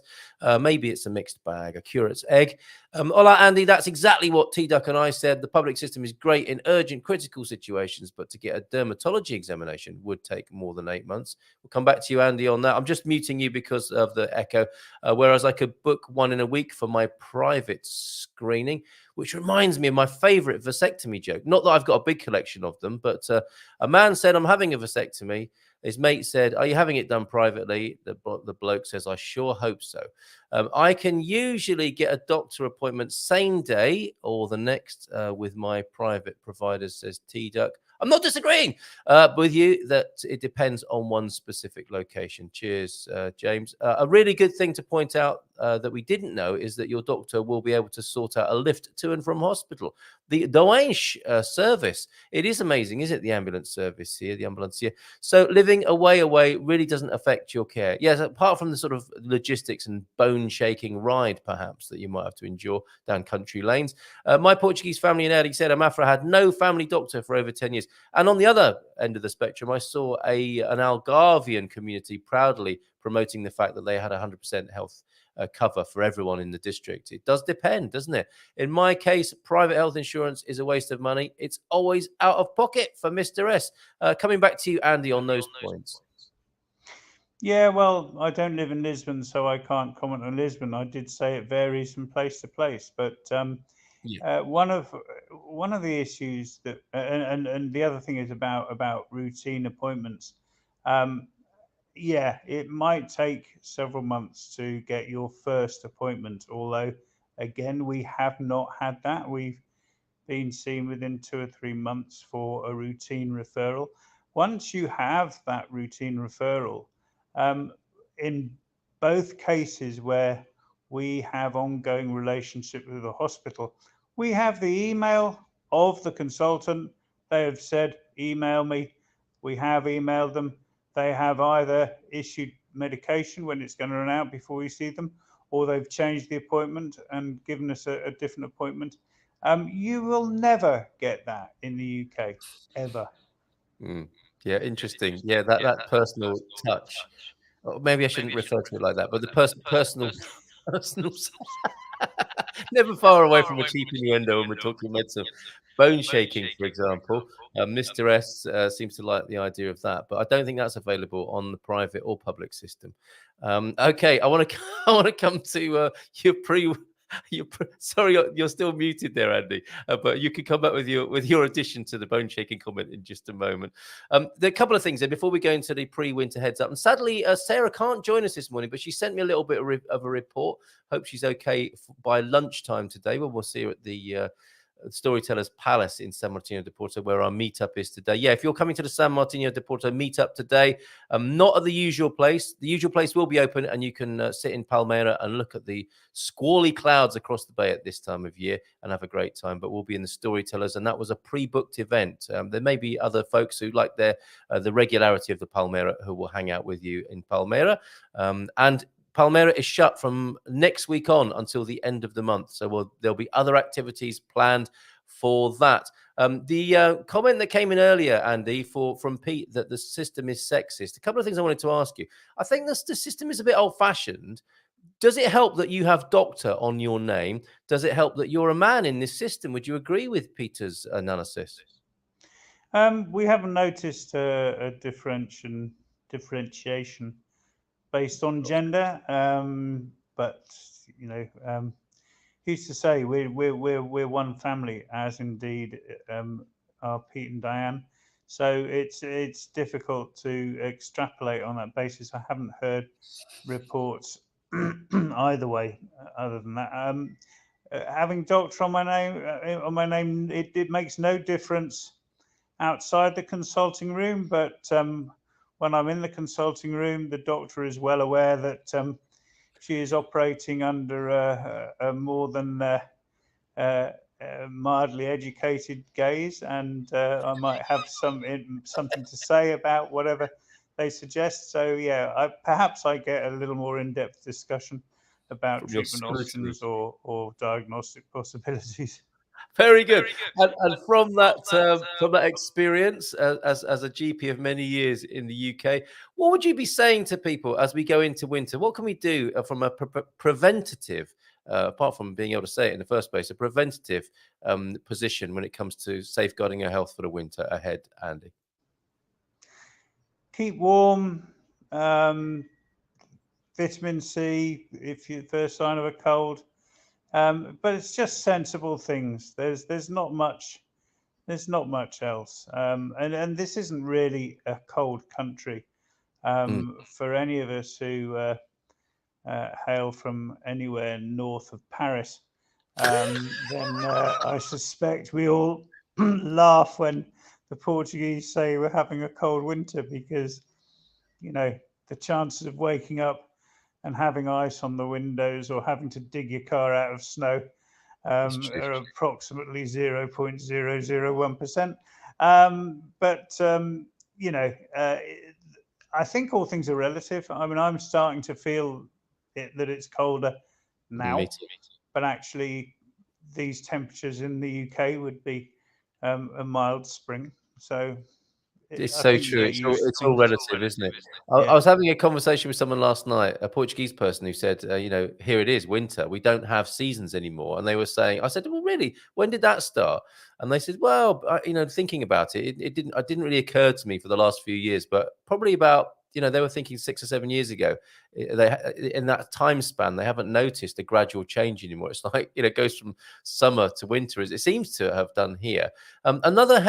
Maybe it's a mixed bag, a curate's egg. Hola, Andy. That's exactly what T-Duck and I said. The public system is great in urgent, critical situations, but to get a dermatology examination would take more than 8 months. We'll come back to you, Andy, on that. I'm just muting you because of the echo, whereas I could book one in a week for my private screening, which reminds me of my favorite vasectomy joke. Not that I've got a big collection of them, but a man said, I'm having a vasectomy. His mate said, are you having it done privately? The bloke says, I sure hope so. I can usually get a doctor appointment same day or the next with my private providers, says T-Duck. I'm not disagreeing with you that it depends on one specific location. Cheers, James. A really good thing to point out that we didn't know is that your doctor will be able to sort out a lift to and from hospital. The Doange service, it is amazing, isn't it? The ambulance service here, the ambulance here. So living away really doesn't affect your care. Yes, apart from the sort of logistics and bone-shaking ride, perhaps, that you might have to endure down country lanes. My Portuguese family in Eddie said Amafra had no family doctor for over 10 years. And on the other end of the spectrum, I saw an Algarvian community proudly promoting the fact that they had 100% health cover for everyone in the district. It does depend, doesn't it? In my case, private health insurance is a waste of money. It's always out of pocket for Mr. S. Coming back to you, Andy, on those points. Yeah, well, I don't live in Lisbon, so I can't comment on Lisbon. I did say it varies from place to place, but one of the issues that, and the other thing is about routine appointments. Yeah, it might take several months to get your first appointment, although, again, we have not had that. We've been seen within 2 or 3 months for a routine referral. Once you have that routine referral, in both cases where we have ongoing relationship with the hospital, we have the email of the consultant. They have said, email me. We have emailed them. They have either issued medication when it's going to run out before we see them, or they've changed the appointment and given us a different appointment. You will never get that in the UK, ever. Yeah, interesting. Yeah, that personal touch. Or maybe I shouldn't refer to it like that, but the personal never far away from a cheap innuendo when we're talking medicine. Bone shaking, for example. Mr. S seems to like the idea of that, but I don't think that's available on the private or public system. Okay, I want to come to sorry, you're still muted there, Andy. But you can come back with your addition to the bone shaking comment in just a moment. There are a couple of things there before we go into the pre-winter heads up. And sadly, Sarah can't join us this morning, but she sent me a little bit of a report. Hope she's okay by lunchtime today. Well, we'll see her at the Storytellers Palace in Sao Martinho Do Porto, where our meetup is today. Yeah, if you're coming to the Sao Martinho Do Porto meetup today, not at the usual place. The usual place will be open, and you can sit in Palmeira and look at the squally clouds across the bay at this time of year and have a great time. But we'll be in the Storytellers, and that was a pre-booked event. There may be other folks who like the regularity of the Palmeira who will hang out with you in Palmeira. And Palmera is shut from next week on until the end of the month. So there'll be other activities planned for that. The comment that came in earlier, Andy, from Pete, that the system is sexist. A couple of things I wanted to ask you. I think the system is a bit old-fashioned. Does it help that you have doctor on your name? Does it help that you're a man in this system? Would you agree with Peter's analysis? We haven't noticed a differentiation based on gender, but who's to say? We're one family, as indeed are Pete and Diane. So it's difficult to extrapolate on that basis. I haven't heard reports either way. Other than that, having doctor on my name, it makes no difference outside the consulting room, but when I'm in the consulting room, the doctor is well aware that she is operating under a more than mildly educated gaze, and I might have something to say about whatever they suggest. So yeah, perhaps I get a little more in-depth discussion about treatment options or diagnostic possibilities. Very good. And from that experience as a GP of many years in the UK, what would you be saying to people as we go into winter? What can we do from a preventative, apart from being able to say it in the first place, a preventative position when it comes to safeguarding our health for the winter ahead, Andy? Keep warm. Vitamin C if you're the first sign of a cold. But it's just sensible things. There's not much else. And this isn't really a cold country. For any of us who hail from anywhere north of Paris, then I suspect we all laugh when the Portuguese say we're having a cold winter, because the chances of waking up and having ice on the windows or having to dig your car out of snow are approximately 0.001%. But I think all things are relative. I mean, I'm starting to feel that it's colder now, but actually these temperatures in the UK would be a mild spring. So it's so true. It's all relative, isn't it? I was having a conversation with someone last night, a Portuguese person, who said, here it is, winter. We don't have seasons anymore. And they were saying, I said, well, really? When did that start? And they said, well, thinking about it, it didn't really occur to me for the last few years, but probably about, they were thinking 6 or 7 years ago. In that time span, they haven't noticed a gradual change anymore. It's like, it goes from summer to winter, as it seems to have done here. Another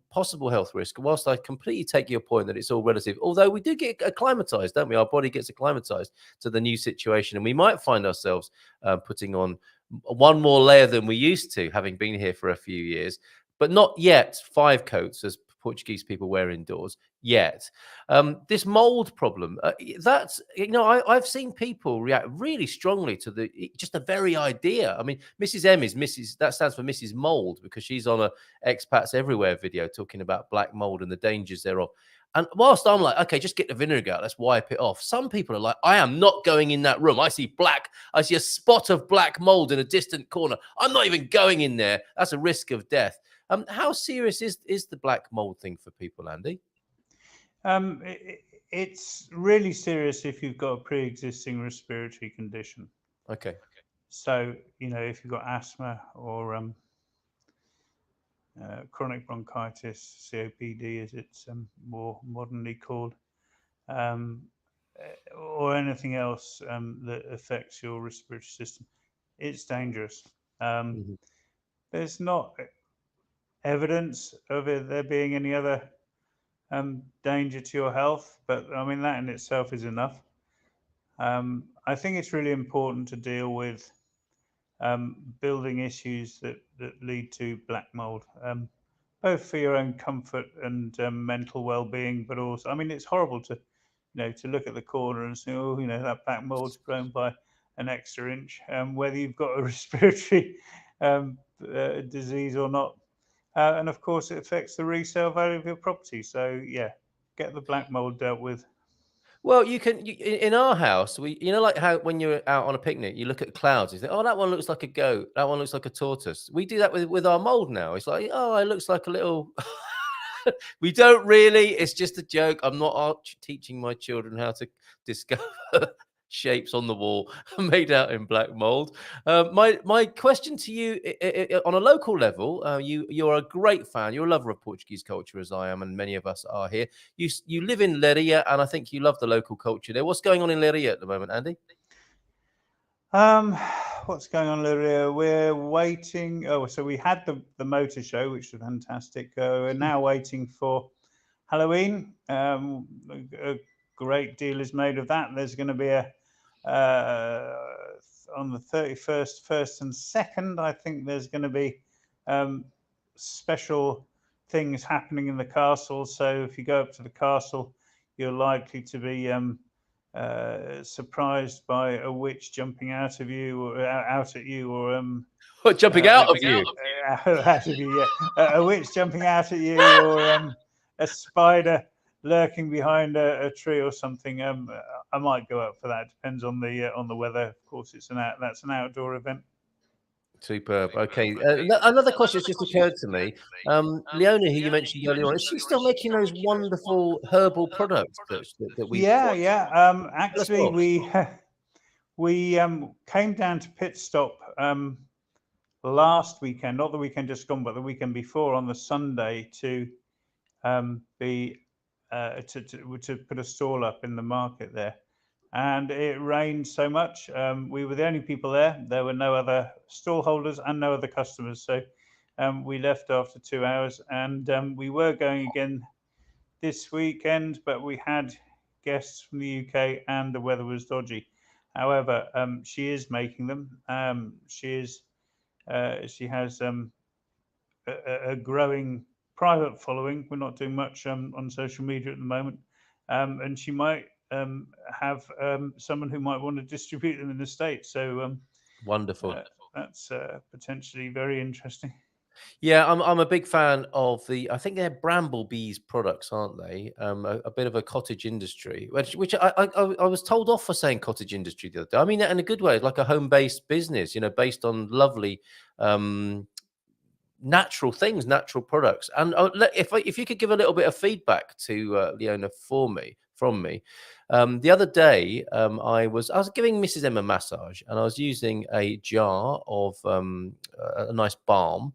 possible health risk, whilst I completely take your point that it's all relative, although we do get acclimatized, don't we? Our body gets acclimatized to the new situation, and we might find ourselves putting on one more layer than we used to, having been here for a few years, but not yet 5 coats as Portuguese people wear indoors yet. This mold problem, that's, I've seen people react really strongly to just the very idea. I mean, Mrs. M is that stands for Mrs. Mold, because she's on a Expats Everywhere video talking about black mold and the dangers thereof. And whilst I'm like, okay, just get the vinegar out, let's wipe it off, some people are like, I am not going in that room. I see a spot of black mold in a distant corner. I'm not even going in there. That's a risk of death. How serious is the black mold thing for people, Andy? It's really serious if you've got a pre-existing respiratory condition. Okay. So, if you've got asthma or chronic bronchitis, COPD as it's more modernly called, or anything else that affects your respiratory system, it's dangerous. There's not evidence of there being any other danger to your health, but I mean, that in itself is enough. I think it's really important to deal with building issues that lead to black mold, both for your own comfort and mental well-being, but also, I mean, it's horrible to look at the corner and say, oh, that black mold's grown by an extra inch, whether you've got a respiratory disease or not. And of course, it affects the resale value of your property. So yeah, get the black mold dealt with. Well, in our house, like how when you're out on a picnic, you look at clouds, you think, oh, that one looks like a goat, that one looks like a tortoise. We do that with our mold now. It's like, oh, it looks like a little. We don't really. It's just a joke. I'm not teaching my children how to discover shapes on the wall made out in black mold. My question to you, on a local level, you're a great fan. You're a lover of Portuguese culture, as I am, and many of us are here. You live in Leiria, and I think you love the local culture there. What's going on in Leiria at the moment, Andy? What's going on, Leiria? We're waiting. Oh, so we had the motor show, which was fantastic. We're now waiting for Halloween. A great deal is made of that. There's going to be on the 31st, 1st and 2nd, I think there's going to be special things happening in the castle. So if you go up to the castle, you're likely to be surprised by a witch jumping out of you, or out at you, or jumping out of you, out of you, yeah. A witch jumping out at you, or a spider lurking behind a tree or something. I might go up for that. Depends on the weather. Of course, that's an outdoor event. Superb. Okay. Another question has just occurred to me. Leona, who you mentioned earlier on, is she still making those wonderful herbal products that we? Yeah. Actually, we came down to Pit Stop last weekend, not the weekend just gone, but the weekend before, on the Sunday, to put a stall up in the market there. And it rained so much. We were the only people there. There were no other stall holders and no other customers. So we left after 2 hours, and we were going again this weekend, but we had guests from the UK and the weather was dodgy. However, she is making them. She has a growing private following. We're not doing much on social media at the moment, and she might have someone who might want to distribute them in the States. So wonderful. That's potentially very interesting. Yeah, I'm a big fan of I think they're Bramblebees products, aren't they? A bit of a cottage industry, which I was told off for saying cottage industry the other day. I mean that in a good way, like a home-based business, from on lovely natural things, natural products. And if you could give a little bit of feedback to Leona from me. The other day, I was giving Mrs. M a massage, and I was using a jar of a nice balm,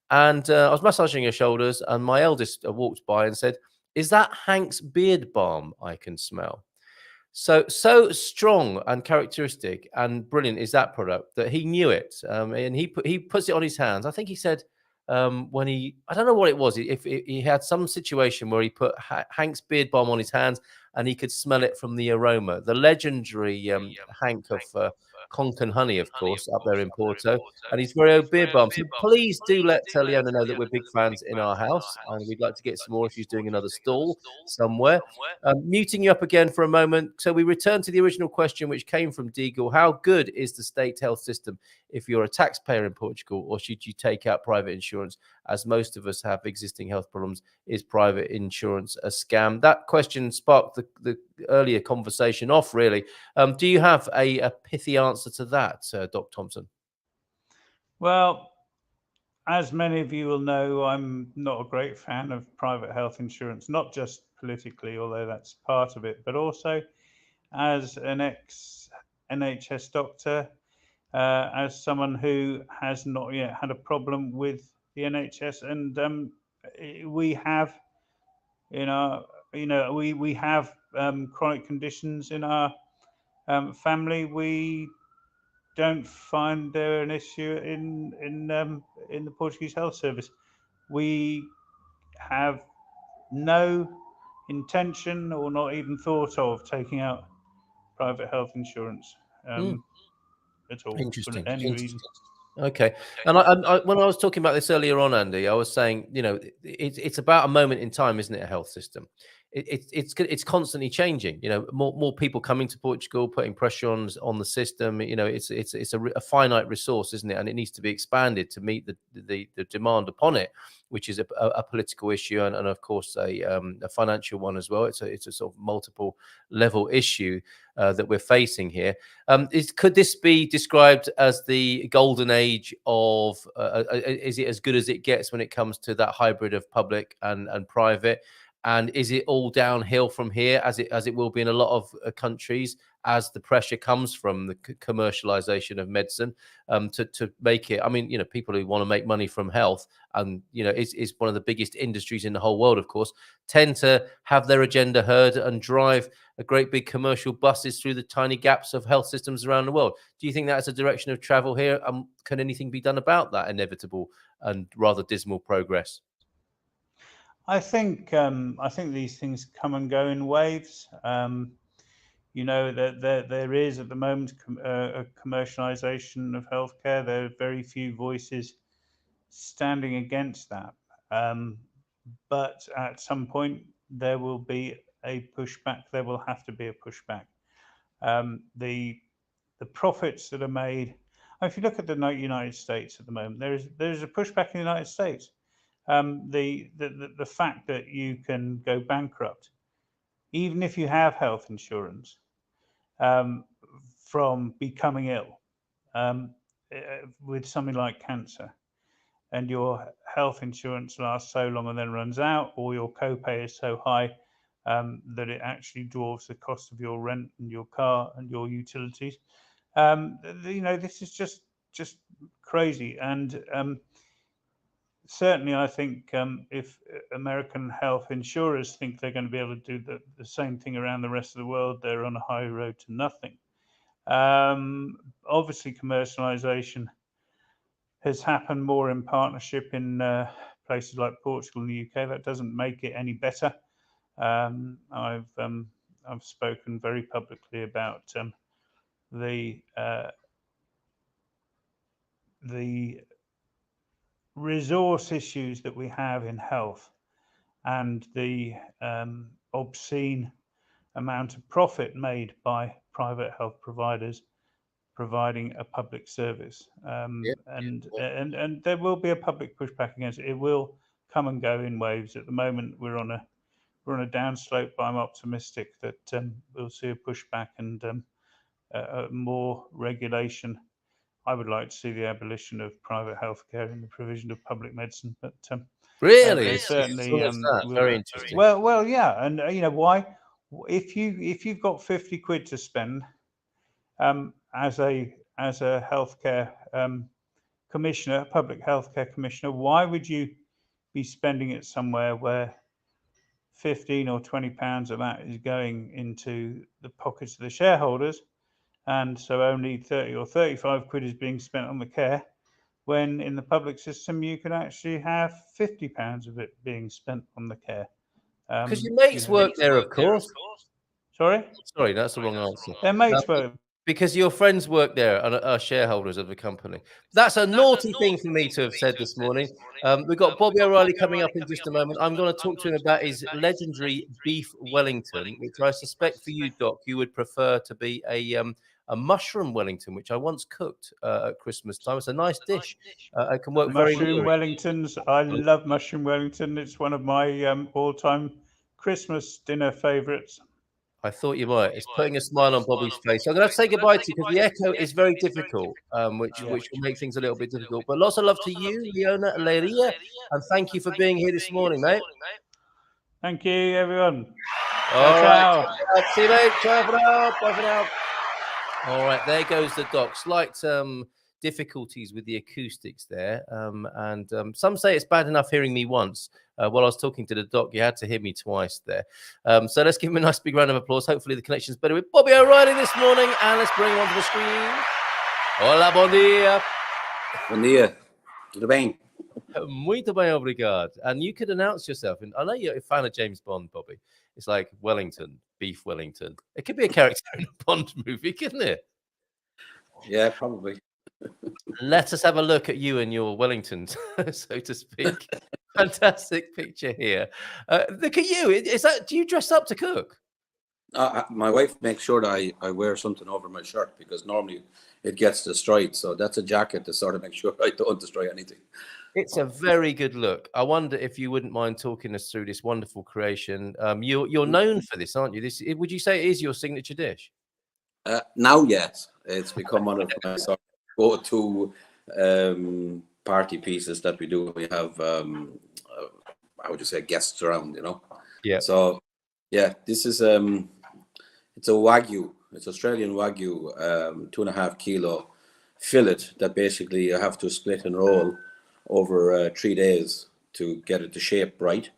and I was massaging her shoulders, and my eldest walked by and said, "Is that Hank's beard balm I can smell?" So strong and characteristic and brilliant is that product that he knew it, and he puts it on his hands. I think he said when I don't know what it was, if he had some situation where he put Hank's beard balm on his hands and he could smell it from the aroma. The legendary Hank of Concan Honey, of course, up there in Porto, and his very own beard balm. So please do let Leona know that we're big fans in our house, and we'd like to get some more if she's doing another stall somewhere. Muting you up again for a moment. So we return to the original question, which came from Deagle. How good is the state health system if you're a taxpayer in Portugal, or should you take out private insurance? As most of us have existing health problems, is private insurance a scam? That question sparked the earlier conversation off, really. Do you have a pithy answer to that, Dr. Thompson? Well, as many of you will know, I'm not a great fan of private health insurance, not just politically, although that's part of it, but also as an ex-NHS doctor, as someone who has not yet had a problem with the NHS, and we have we have chronic conditions in our family. We don't find they're an issue in the Portuguese health service. We have no intention, or not even thought of, taking out private health insurance at all. Interesting. For any reason. Okay. And I when I was talking about this earlier on, Andy, I was saying, it's about a moment in time, isn't it? A health system. it's constantly changing. You know, more people coming to Portugal, putting pressure on the system. You know, it's a finite resource, isn't it? And it needs to be expanded to meet the demand upon it, which is a political issue and of course a financial one as well. It's a sort of multiple level issue that we're facing here. Could this be described as the golden age of? Is it as good as it gets when it comes to that hybrid of public and private? And is it all downhill from here, as it will be in a lot of countries, as the pressure comes from the commercialization of medicine to make it? I mean, you know, people who want to make money from health, and you know, is one of the biggest industries in the whole world, of course, tend to have their agenda heard and drive a great big commercial buses through the tiny gaps of health systems around the world. Do you think that's a direction of travel here? Can anything be done about that inevitable and rather dismal progress? I think these things come and go in waves. You know, that there is at the moment a commercialization of healthcare. There are very few voices standing against that. But at some point there will be a pushback. There will have to be a pushback. The profits that are made. If you look at the United States at the moment, there's a pushback in the United States. The fact that you can go bankrupt, even if you have health insurance, from becoming ill with something like cancer, and your health insurance lasts so long and then runs out, or your copay is so high that it actually dwarfs the cost of your rent and your car and your utilities. You know, this is just crazy. And certainly, I think if American health insurers think they're going to be able to do the same thing around the rest of the world, they're on a high road to nothing. Obviously, commercialization has happened more in partnership in places like Portugal and the UK. That doesn't make it any better. I've spoken very publicly about the resource issues that we have in health, and the obscene amount of profit made by private health providers providing a public service. And there will be a public pushback against it. It will come and go in waves. At the moment, we're on a downslope, but I'm optimistic that we'll see a pushback and more regulation. I would like to see the abolition of private healthcare and the provision of public medicine. But really, certainly, very interesting. Well, yeah, and you know why? If you've got 50 quid to spend as a healthcare commissioner, public healthcare commissioner, why would you be spending it somewhere where 15 or 20 pounds of that is going into the pockets of the shareholders, and so only 30 or 35 quid is being spent on the care, when in the public system you can actually have 50 pounds of it being spent on the care? Because your mates work there, of course. Sorry, that's the wrong answer. Their mates work. Because your friends work there and are shareholders of the company. That's a naughty thing for me to have said this morning. We've got Bobby O'Reilly coming up in just a moment. I'm going to talk to him about his legendary beef Wellington, which I suspect for you, Doc, you would prefer to be a mushroom Wellington, which I once cooked at Christmas time. It's a nice dish. It can work very well. Mushroom Wellingtons. I love mushroom Wellington. It's one of my all-time Christmas dinner favourites. I thought you might. It's putting a smile on Bobby's face. So I'm going to have to say goodbye to you because the echo is very difficult, which will make things a little bit difficult. But lots of love to you, Leona Leiria, and thank you for being here this morning, mate. Thank you, everyone. All right. See you later. Ciao for now. Bye for now. All right, there goes the Doc. Slight difficulties with the acoustics there. And some say it's bad enough hearing me once. While I was talking to the Doc, you had to hear me twice there. So let's give him a nice big round of applause. Hopefully the connection's better with Bobby O'Reilly this morning. And let's bring him onto the screen. Hola, bom dia. Bom dia. Tudo bem? Muito bem, obrigado. And you could announce yourself. And I know you're a fan of James Bond, Bobby. It's like Wellington, beef Wellington. It could be a character in a Bond movie, couldn't it? Yeah, probably. Let us have a look at you and your Wellingtons, so to speak. Fantastic picture here. Look at you. Is that? Do you dress up to cook? My wife makes sure that I wear something over my shirt because normally it gets destroyed. So that's a jacket to sort of make sure I don't destroy anything. It's a very good look. I wonder if you wouldn't mind talking us through this wonderful creation. You're known for this, aren't you? Would you say it is your signature dish? Now, yes, it's become one of my sort of go-to party pieces that we do. We have, how would you say, guests around, you know? Yeah. So, yeah, this is it's a Wagyu. It's Australian Wagyu, 2.5 kilo fillet that basically you have to split and roll over 3 days to get it to shape right.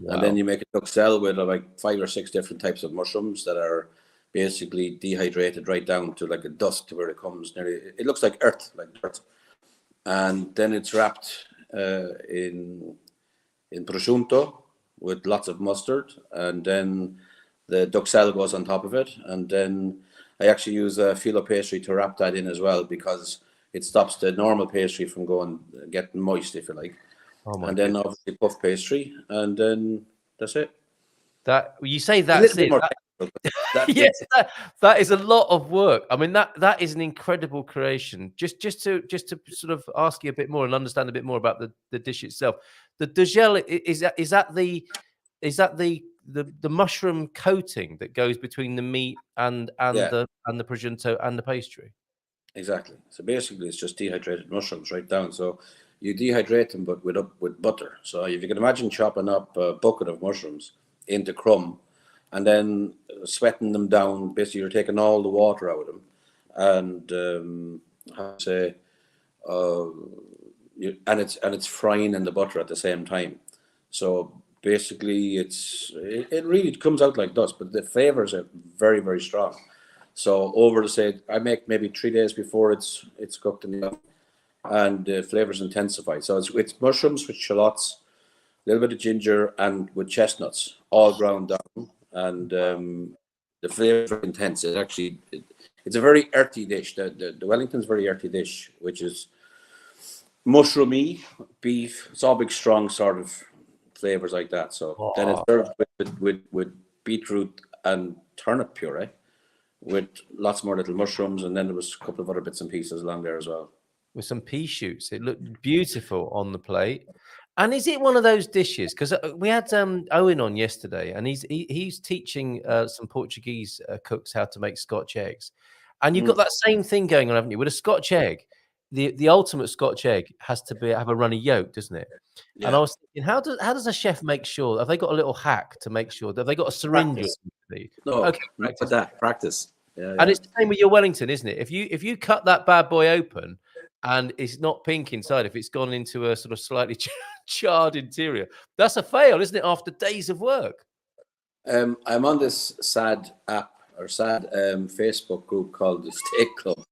Wow. And then you make a duxelle with like 5 or 6 different types of mushrooms that are basically dehydrated right down to like a dust to where it comes nearly. It looks like earth, like dirt. And then it's wrapped in prosciutto with lots of mustard, and then the duxelle goes on top of it, and then I actually use a filo pastry to wrap that in as well because it stops the normal pastry from getting moist, if you like. Oh my then goodness. Obviously puff pastry, and then that's it. That you say that's it. Yes, that is a lot of work. I mean, that is an incredible creation. Just to sort of ask you a bit more and understand a bit more about the dish itself. The duxelle is that the mushroom coating that goes between the meat and the prosciutto and the pastry. Exactly. So basically, it's just dehydrated mushrooms right down. So you dehydrate them, but with butter. So if you can imagine chopping up a bucket of mushrooms into crumb, and then sweating them down. Basically, you're taking all the water out of them, and it's frying in the butter at the same time. So basically, it really comes out like dust, but the flavors are very, very strong. So I make maybe 3 days before it's cooked in the oven, and the flavors intensify. So it's mushrooms with shallots, a little bit of ginger, and with chestnuts, all ground down. And the flavor is intense. It's a very earthy dish. The Wellington's very earthy dish, which is mushroomy, beef. It's all big, strong sort of flavors like that. So then it's served with beetroot and turnip puree, with lots more little mushrooms, and then there was a couple of other bits and pieces along there as well. With some pea shoots. It looked beautiful on the plate. And is it one of those dishes? Because we had Owen on yesterday, and he's teaching some Portuguese cooks how to make Scotch eggs. And you've got that same thing going on, haven't you? With a Scotch egg, the ultimate Scotch egg has to have a runny yolk, doesn't it? Yeah. And I was thinking, how does a chef make sure? Have they got a little hack to make sure? Have they got a syringe? No, okay, not with that. Practice. Yeah, and it's the same with your Wellington, isn't it? If you cut that bad boy open and it's not pink inside, if it's gone into a sort of slightly charred interior, that's a fail, isn't it? After days of work. I'm on this sad app or sad Facebook group called the Steak Club.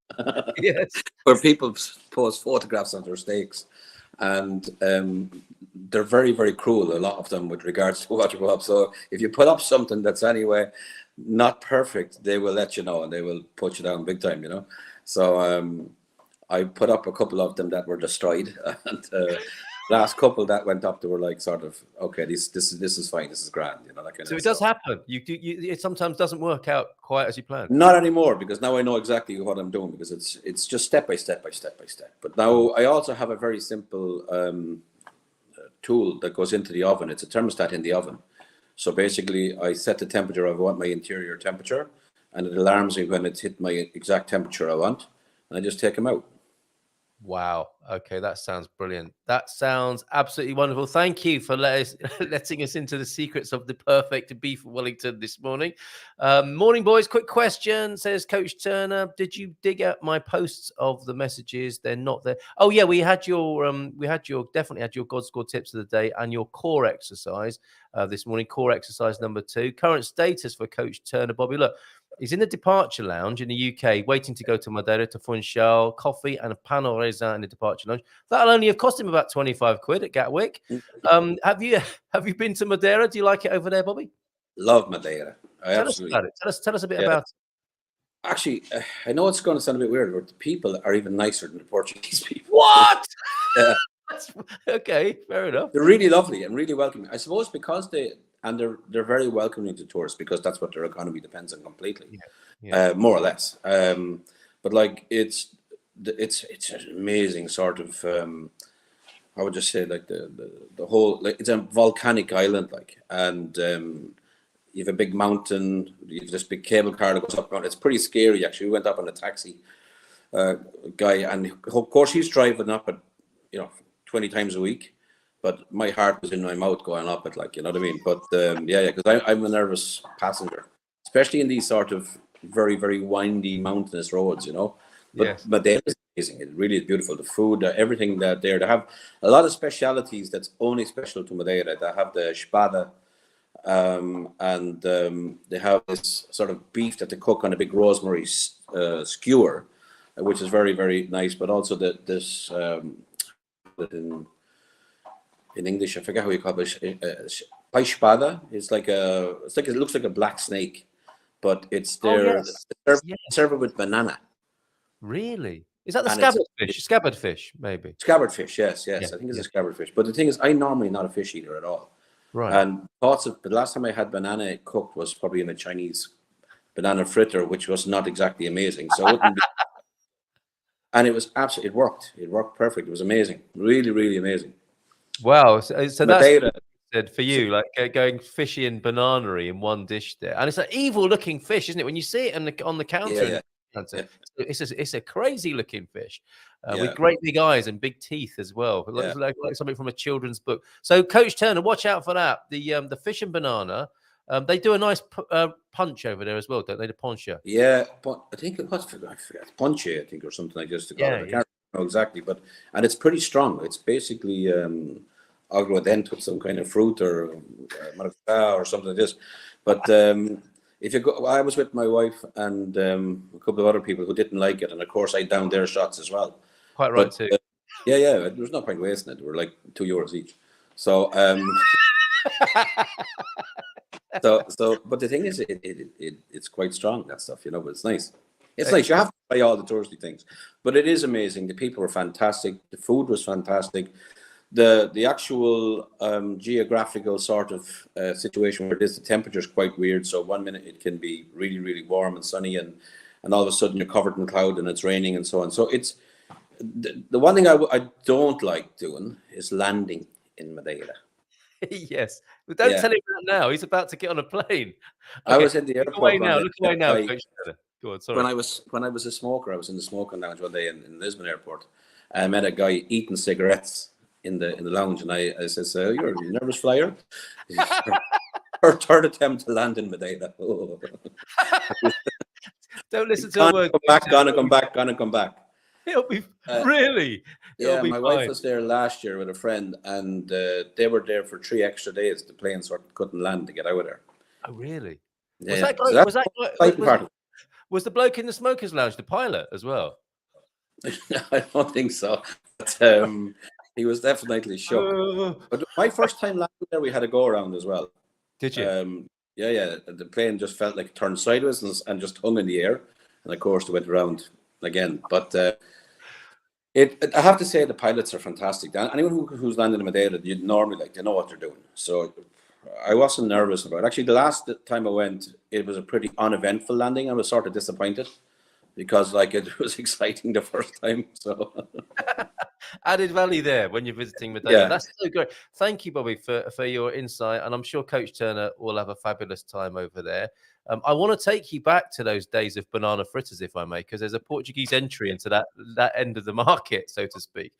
Yes, where people post photographs of their steaks, and they're very, very cruel, a lot of them, with regards to what you put up. So if you put up something that's anyway not perfect, they will let you know and they will put you down big time, you know. So I put up a couple of them that were destroyed, and last couple that went up, they were like sort of, okay, this is fine, this is grand, you know, that kind of stuff. So it does happen. It sometimes doesn't work out quite as you planned. Not anymore, because now I know exactly what I'm doing, because it's just step by step. But now I also have a very simple tool that goes into the oven. It's a thermostat in the oven. So basically, I set the temperature I want, my interior temperature, and it alarms me when it's hit my exact temperature I want, and I just take them out. Wow. Okay, that sounds brilliant. That sounds absolutely wonderful. Thank you for letting us into the secrets of the perfect beef Wellington this morning. Morning, boys. Quick question, says Coach Turner. Did you dig out my posts of the messages? They're not there. Oh yeah, we definitely had your God Score tips of the day and your core exercise this morning. Core exercise number 2. Current status for Coach Turner, Bobby. Look. He's in the departure lounge in the UK, waiting to go to Madeira to Funchal, coffee and a pan au raisin in the departure lounge. That'll only have cost him about 25 quid at Gatwick. Have you been to Madeira? Do you like it over there, Bobby? Love Madeira. Tell us about it. Tell us a bit about it. Actually, I know it's going to sound a bit weird, but the people are even nicer than the Portuguese people. What? Yeah. Okay, fair enough. They're really lovely and really welcoming. I suppose because they're very welcoming to tourists because that's what their economy depends on completely, more or less. But like it's an amazing sort of I would just say like the whole, like it's a volcanic island, like, and you have a big mountain, you have this big cable car that goes up around. It's pretty scary actually. We went up on a taxi guy, and of course he's driving up at 20 times a week, but my heart was in my mouth going up at, like, you know what I mean. But because I'm a nervous passenger, especially in these sort of very, very windy mountainous roads, But Madeira is amazing. It really is beautiful. The food, everything that there. They have a lot of specialities that's only special to Madeira. They have the espada, and they have this sort of beef that they cook on a big rosemary skewer, which is very, very nice. But also this in English, I forget how you call it. Espada. It looks like a black snake, but it's there. Serve it with banana. Really? Is that the scabbard fish? Scabbard fish, maybe. Scabbard fish, yes. I think it's a scabbard fish. But the thing is, I'm normally not a fish eater at all. Right. And the last time I had banana cooked was probably in a Chinese banana fritter, which was not exactly amazing. So it wouldn't be. And it was absolutely, it worked. It worked perfect. It was amazing. Really, really amazing. Wow. So Madeira, that's for you, like going fishy and banana-y in one dish there. And it's an evil-looking fish, isn't it? When you see it on the counter. Yeah. It's a crazy looking fish with great big eyes and big teeth as well. Like something from a children's book. So Coach Turner, watch out for that. The fish and banana, they do a nice punch over there as well, don't they? The poncha. Yeah, I think it was, I forget, ponche, I think, or something like this to call it. I can't know exactly, and it's pretty strong. It's basically aguardente with some kind of fruit or maracujá or something like this. But if you go, I was with my wife and a couple of other people who didn't like it, and of course I downed their shots as well. Quite right too. There was no point wasting it. They were like €2 each. So but the thing is, it's quite strong, that stuff, but it's nice. It's nice. You have to try all the touristy things, but it is amazing. The people were fantastic. The food was fantastic. The actual geographical sort of situation where it is, the temperature is quite weird. So 1 minute it can be really, really warm and sunny, and all of a sudden you're covered in cloud and it's raining and so on. So it's the one thing I don't like doing is landing in Madeira. Yes, but don't tell him that now. He's about to get on a plane. Okay. I was in the airport. Look away now. Go on, sorry. When I was a smoker, I was in the smoking lounge one day in Lisbon airport. I met a guy eating cigarettes in the lounge, and I said, "So you're a nervous flyer?" Her third attempt to land in Madeira. Oh. Don't listen to a word. Gonna come back. It'll be really. Yeah, my wife was there last year with a friend, and they were there for 3 extra days. The plane couldn't land to get out of there. Oh, really? Yeah. Was the bloke in the smokers' lounge the pilot as well? I don't think so. But, he was definitely shocked. But my first time landing there, we had a go around as well. Did you? Yeah. The plane just felt like it turned sideways and just hung in the air, and of course, it went around again. But I have to say, the pilots are fantastic. Anyone who's landed in Madeira, they know what they're doing. So I wasn't nervous about it. Actually, the last time I went, it was a pretty uneventful landing. I was sort of disappointed because it was exciting the first time. So added value there when you're visiting Madeira. Yeah. That's so great. Thank you, Bobby, for your insight. And I'm sure Coach Turner will have a fabulous time over there. I want to take you back to those days of banana fritters, if I may, because there's a Portuguese entry into that end of the market, so to speak.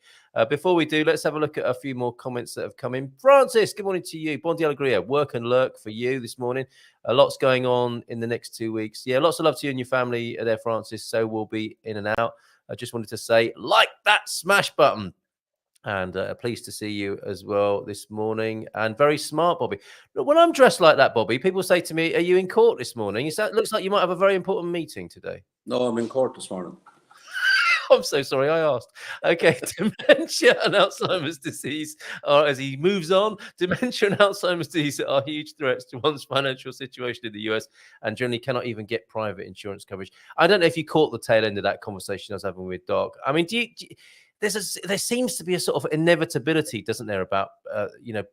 Before we do, let's have a look at a few more comments that have come in. Francis, good morning to you. Bon dia alegria, work and lurk for you this morning. Lots going on in the next 2 weeks. Yeah, lots of love to you and your family there, Francis. So we'll be in and out. I just wanted to say, like that smash button. And pleased to see you as well this morning. And very smart, Bobby. Look, when I'm dressed like that, Bobby, people say to me, "Are you in court this morning?" It looks like you might have a very important meeting today. No, I'm in court this morning. I'm so sorry I asked. Okay, dementia and Alzheimer's disease are, as he moves on, dementia and Alzheimer's disease are huge threats to one's financial situation in the US and generally cannot even get private insurance coverage. I don't know if you caught the tail end of that conversation I was having with Doc. I mean, there seems to be a sort of inevitability, doesn't there, about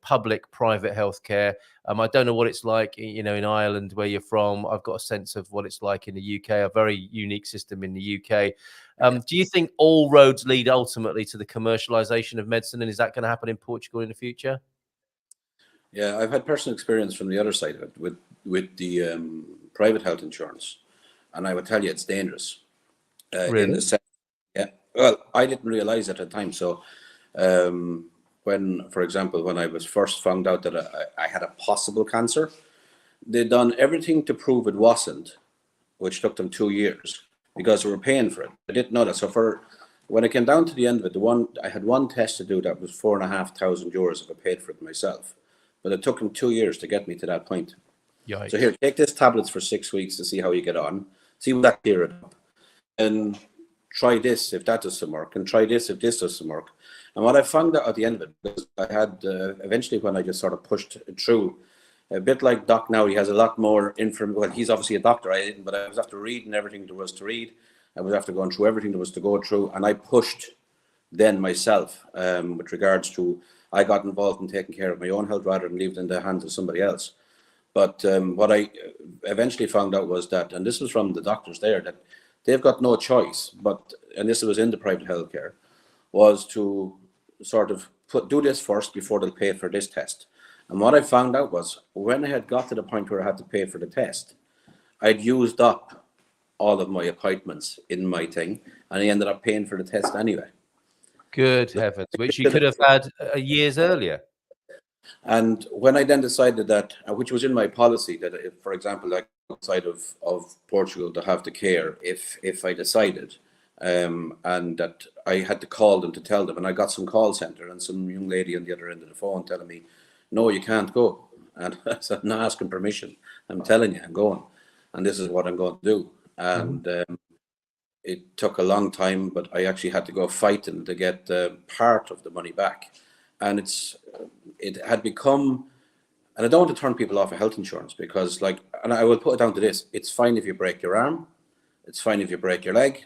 public-private healthcare. I don't know what it's like, in Ireland where you're from. I've got a sense of what it's like in the UK, a very unique system in the UK. Do you think all roads lead ultimately to the commercialization of medicine, and is that going to happen in Portugal in the future? Yeah, I've had personal experience from the other side of it with the private health insurance, and I would tell you it's dangerous. Really? Yeah. Well, I didn't realize at the time. So, for example, when I was first found out that I had a possible cancer, they'd done everything to prove it wasn't, which took them 2 years because they were paying for it. I didn't know that. So when it came down to the end of it, I had one test to do that was €4,500 if I paid for it myself, but it took them 2 years to get me to that point. Yikes. So here, take this tablets for 6 weeks to see how you get on, see what that clear it up, and try this if that doesn't work, and try this if this doesn't work. And what I found out at the end of it, because I had eventually, when I just sort of pushed it through, a bit like Doc now, he has a lot more information. Well, he's obviously a doctor, I didn't, but I was after reading everything there was to read. I was after going through everything there was to go through, and I pushed then myself with regards to, I got involved in taking care of my own health rather than leave it in the hands of somebody else. But what I eventually found out was that, and this was from the doctors there, that they've got no choice, and this was in the private healthcare, was to sort of do this first before they'll pay for this test. And what I found out was when I had got to the point where I had to pay for the test, I'd used up all of my appointments in my thing, and I ended up paying for the test anyway. Good heavens, which you could have had years earlier. And when I then decided that, which was in my policy, that if, for example, like outside of Portugal to have the care, if I decided, and that I had to call them to tell them, and I got some call center and some young lady on the other end of the phone telling me, no, you can't go. And I said, I'm not asking permission. I'm telling you, I'm going. And this is what I'm going to do. And it took a long time, but I actually had to go fighting to get part of the money back. And it had become, and I don't want to turn people off of health insurance because, like, and I will put it down to this: it's fine if you break your arm, it's fine if you break your leg,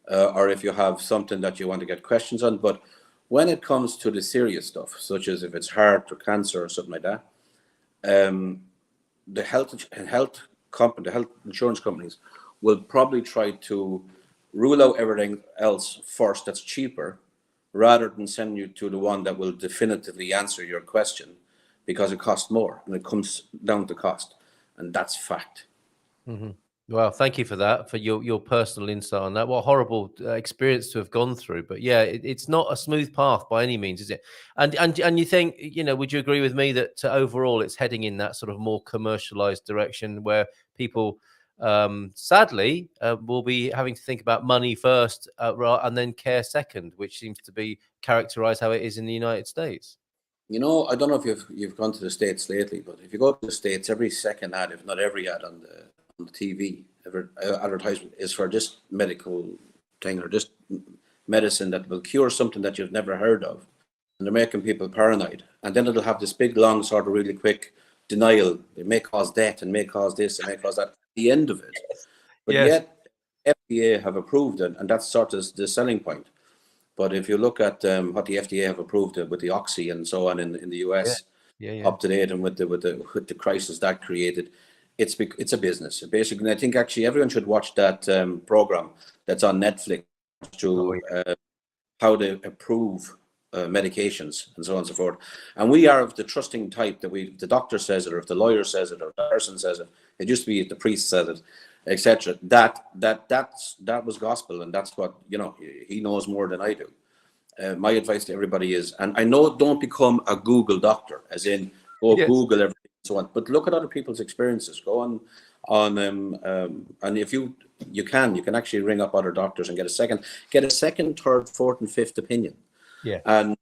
or if you have something that you want to get questions on. But when it comes to the serious stuff, such as if it's heart or cancer or something like that, the health insurance companies will probably try to rule out everything else first that's cheaper, rather than send you to the one that will definitively answer your question, because it costs more, and it comes down to cost, and that's fact. Mm-hmm. Well, thank you for that, for your personal insight on that. What a horrible experience to have gone through. But yeah, it's not a smooth path by any means, is it? And you think, would you agree with me that overall it's heading in that sort of more commercialized direction where people sadly will be having to think about money first and then care second, which seems to be characterized how it is in the United States? I don't know if you've gone to the States lately, but if you go to the States, every second ad, if not every ad on the TV, advertisement is for this medical thing or this medicine that will cure something that you've never heard of, and they're making people paranoid. And then it'll have this big, long, sort of really quick denial. It may cause death, and may cause this, and may cause that. At the end of it, but yet FDA have approved it, and that's sort of the selling point. But if you look at what the FDA have approved with the Oxy and so on in the US, up to date, and with the crisis that created, it's a business basically. And I think actually everyone should watch that program that's on Netflix to how they approve medications and so on and so forth. And we are of the trusting type that the doctor says it, or if the lawyer says it, or the person says it. It used to be if the priest said it, etc. That was gospel, and that's what he knows more than I do. My advice to everybody is, and I know, don't become a Google doctor, as in Google everything and so on, but look at other people's experiences. Go on, and if you can actually ring up other doctors and get a second, third, fourth, and fifth opinion. Yeah. And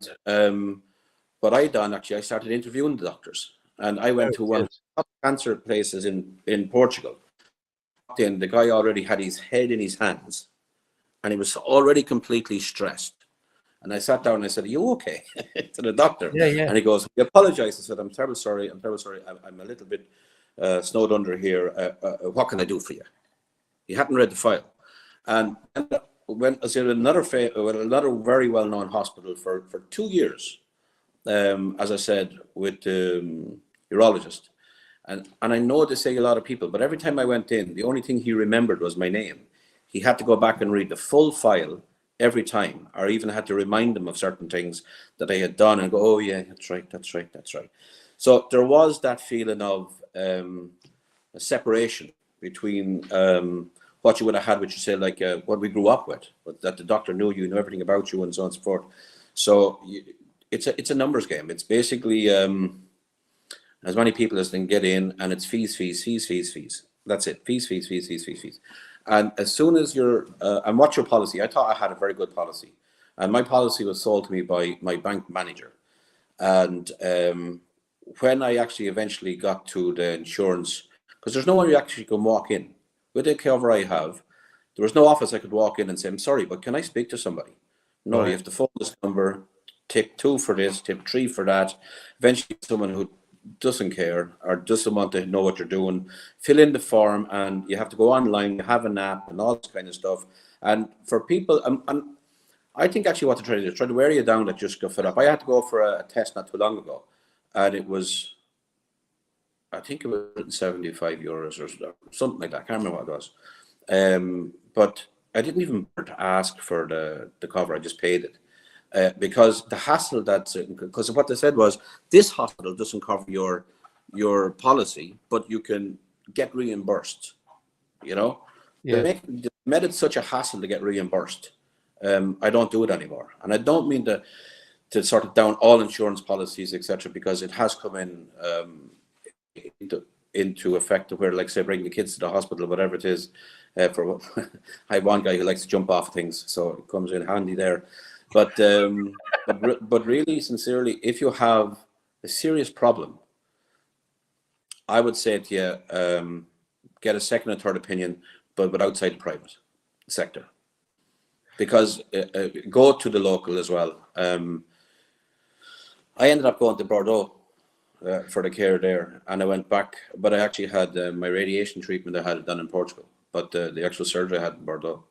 what I done actually, I started interviewing the doctors, and I went to one of the top cancer places in Portugal. And the guy already had his head in his hands, and he was already completely stressed. And I sat down and I said, "Are you okay?" to the doctor. Yeah. And he goes, "We apologize." I said, "I'm terribly sorry. I'm terribly sorry. I'm a little bit snowed under here. What can I do for you?" He hadn't read the file. And went I was in another very well-known hospital for 2 years, as I said, with urologist. And I know they say a lot of people, but every time I went in, the only thing he remembered was my name. He had to go back and read the full file every time, or even had to remind them of certain things that I had done and go, "Oh yeah, that's right. So there was that feeling of a separation between what you would have had, which you say, like what we grew up with, but that the doctor knew you, knew everything about you, and so on and so forth. So it's a numbers game. It's basically as many people as can get in, and it's fees. That's it. Fees. And as soon as you're, and what's your policy? I thought I had a very good policy. And my policy was sold to me by my bank manager. And when I actually eventually got to the insurance, because there's no one you actually can walk in. With the cover I have, there was no office I could walk in and say, "I'm sorry, but can I speak to somebody?" No, right. You have to phone this number, tip 2 for this, tip 3 for that. Eventually someone who doesn't care or doesn't want to know what you're doing, fill in the form, and you have to go online, you have an app and all this kind of stuff. And for people, and I think actually what they're trying to do is try to wear you down that just go fed up. I had to go for a test not too long ago, and it was, I think it was €75 or something like that. I can't remember what it was. But I didn't even ask for the cover. I just paid it. Because the hassle because what they said was, this hospital doesn't cover your policy, but you can get reimbursed. Yeah. They made it such a hassle to get reimbursed. I don't do it anymore, and I don't mean to sort of down all insurance policies, etc., because it has come in into effect where, like, say, bring the kids to the hospital, whatever it is. I have one guy who likes to jump off things, so it comes in handy there. But really, sincerely, if you have a serious problem, I would say to you, get a second or third opinion, but outside the private sector. Because go to the local as well. I ended up going to Bordeaux for the care there, and I went back, but I actually had my radiation treatment, I had it done in Portugal, but the actual surgery I had in Bordeaux.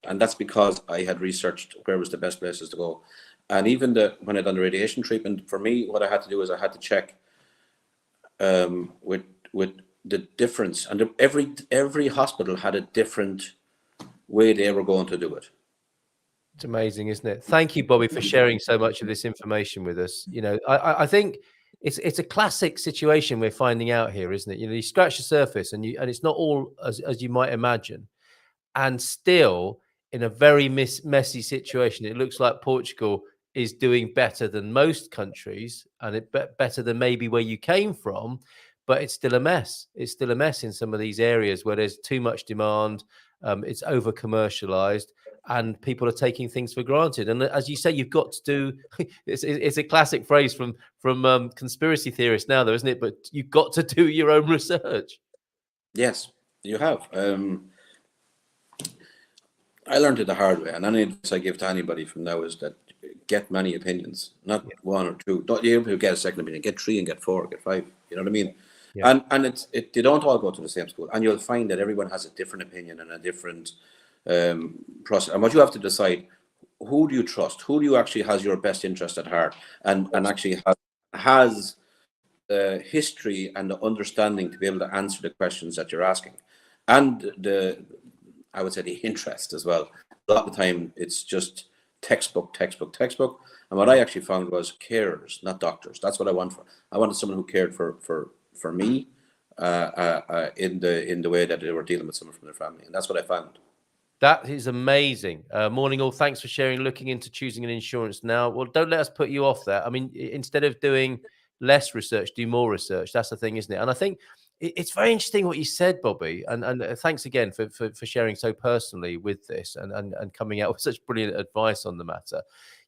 And that's because I had researched where was the best places to go. And even when I done the radiation treatment, for me, what I had to do is I had to check with the difference. And every hospital had a different way they were going to do it. It's amazing, isn't it? Thank you, Bobby, for sharing so much of this information with us. I think it's a classic situation we're finding out here, isn't it? You scratch the surface and it's not all as you might imagine. And still, in a very messy situation, it looks like Portugal is doing better than most countries, and better than maybe where you came from, but it's still a mess. It's still a mess in some of these areas where there's too much demand, it's over commercialized, and people are taking things for granted. And as you say, you've got to do, it's a classic phrase from conspiracy theorists now, though, isn't it? But you've got to do your own research. Yes, you have. I learned it the hard way, and any advice I give to anybody from now is that get many opinions, not one or two. Don't you able to get a second opinion? Get 3 and get 4, get 5. You know what I mean? Yeah. And they don't all go to the same school, and you'll find that everyone has a different opinion and a different process. And what you have to decide: who do you trust? Who do you actually has your best interest at heart, and actually has the history and the understanding to be able to answer the questions that you're asking, and I would say the interest as well. A lot of the time it's just textbook. And what I actually found was carers, not doctors. That's what I want. I wanted someone who cared for me in the way that they were dealing with someone from their family. And that's what I found. That is amazing. Morning all. Thanks for sharing, looking into choosing an insurance now. Well, don't let us put you off that. I mean, instead of doing less research, do more research. That's the thing, isn't it? And I think It's very interesting what you said, Bobby, and thanks again for sharing so personally with this and coming out with such brilliant advice on the matter.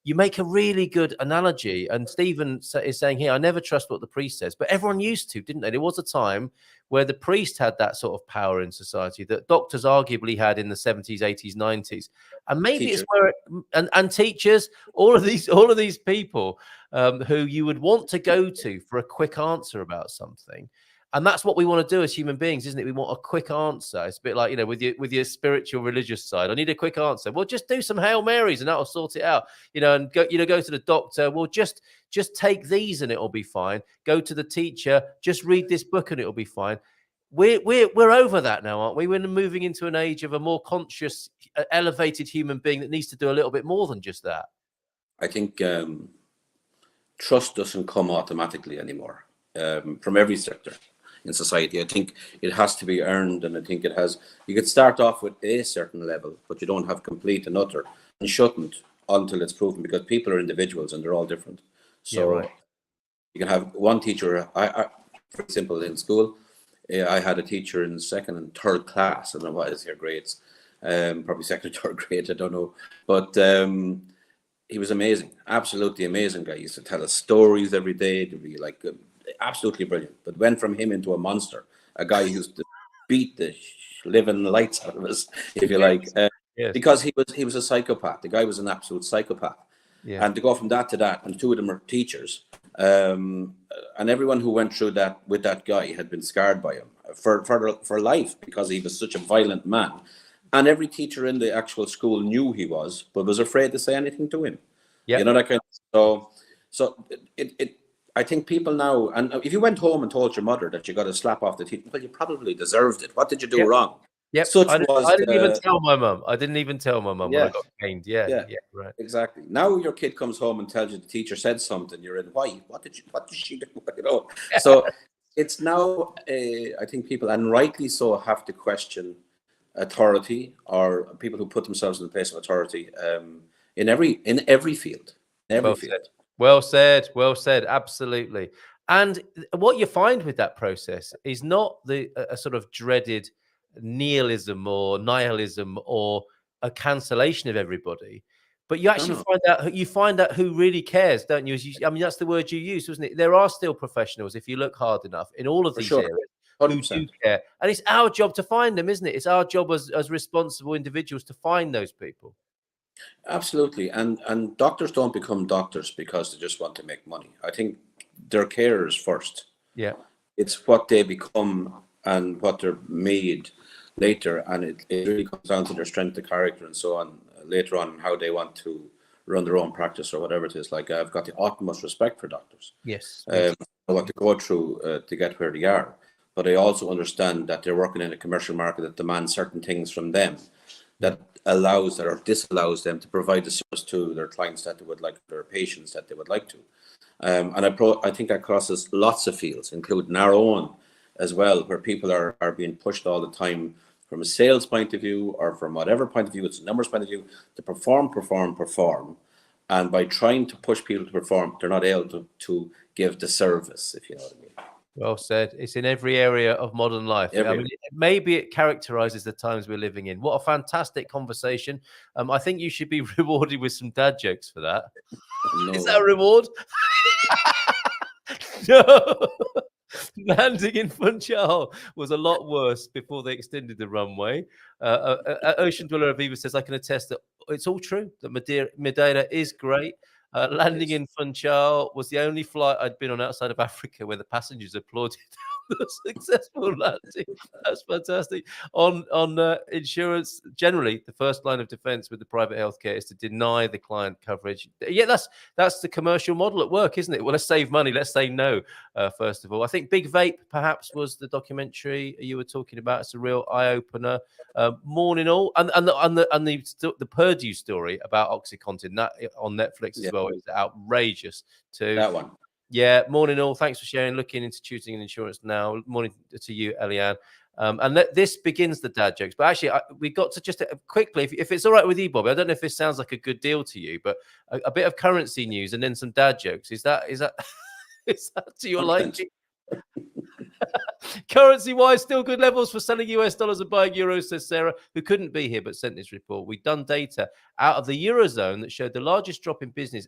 You make a really good analogy, and Stephen is saying here, I never trust what the priest says, but everyone used to, didn't they? There was a time where the priest had that sort of power in society that doctors arguably had in the 70s, 80s, 90s, and maybe Teachers. it's where and teachers, all of these people who you would want to go to for a quick answer about something. And that's what we want to do as human beings, isn't it? We want a quick answer. It's a bit like, with your spiritual religious side. I need a quick answer. Well, just do some Hail Marys and that'll sort it out. And go to the doctor. Well, just take these and it'll be fine. Go to the teacher, just read this book and it'll be fine. We're over that now, aren't we? We're moving into an age of a more conscious, elevated human being that needs to do a little bit more than just that. I think trust doesn't come automatically anymore from every sector in society. I think it has to be earned, and I think you could start off with a certain level, but you don't have complete and utter, and shouldn't until it's proven, because people are individuals and they're all different. So right. You can have one teacher. I for example, in school, I had a teacher in second and third class. I don't know what is your grades, probably second or third grade, I don't know, but he was amazing, absolutely amazing guy. He used to tell us stories every day. To be like absolutely brilliant, but went from him into a monster, a guy who used to beat the living lights out of us, if you like, because he was a psychopath. The guy was an absolute psychopath. And to go from that to that, and two of them are teachers, and everyone who went through that with that guy had been scarred by him for life, because he was such a violent man. And every teacher in the actual school knew he was, but was afraid to say anything to him. You know, that kind of, so I think people now, and if you went home and told your mother that you got a slap off the teeth, well, you probably deserved it. What did you do wrong? Yep. I didn't even tell my mum. I didn't even tell my mum when I got caned. Yeah, right. Exactly. Now your kid comes home and tells you the teacher said something. You're in, why? What did she do? You know. So it's now, I think people, and rightly so, have to question authority, or people who put themselves in the place of authority in every field. Well said. Absolutely. And what you find with that process is not a sort of dreaded nihilism or a cancellation of everybody, but you actually find out who really cares, don't you? I mean, that's the word you used, wasn't it? There are still professionals, if you look hard enough, in all of these areas. 100%. Who do care, and it's our job to find them, isn't it? It's our job as responsible individuals to find those people. Absolutely. And doctors don't become doctors because they just want to make money. I think they're carers first. Yeah. It's what they become and what they're made later, and it really comes down to their strength of character and so on later on, how they want to run their own practice or whatever it is. Like, I've got the utmost respect for doctors. Yes. What they go through to get where they are. But I also understand that they're working in a commercial market that demands certain things from them, that allows or disallows them to provide the service to their clients that they would like, their patients that they would like to. And I think that crosses lots of fields, including our own as well, where people are being pushed all the time from a sales point of view, or from whatever point of view, it's a numbers point of view, to perform. And by trying to push people to perform, they're not able to give the service, if you know what I mean. Well said. It's in every area of modern life. I mean, maybe it characterizes the times we're living in. What a fantastic conversation. I think you should be rewarded with some dad jokes for that. No. Is that a reward? No. Landing in Funchal was a lot worse before they extended the runway. Ocean Dweller Aviva says, I can attest that it's all true, that Madeira is great. Landing in Funchal was the only flight I'd been on outside of Africa where the passengers applauded the successful landing. That's fantastic. On insurance, generally, the first line of defense with the private healthcare is to deny the client coverage. Yeah, that's the commercial model at work, isn't it? Well, let's save money. Let's say no, first of all. I think Big Vape, perhaps, was the documentary you were talking about. It's a real eye-opener. Morning all. And the Purdue story about OxyContin, that on Netflix as well, is outrageous too. That one. Yeah, morning all. Thanks for sharing. Looking into choosing an insurance now. Morning to you, Eliane. And this begins the dad jokes. But actually, we got to just quickly, if it's all right with you, Bobby. I don't know if this sounds like a good deal to you, but a bit of currency news and then some dad jokes. Is that to your liking? Currency-wise, still good levels for selling US dollars and buying euros, says Sarah, who couldn't be here but sent this report. We've done data out of the Eurozone that showed the largest drop in business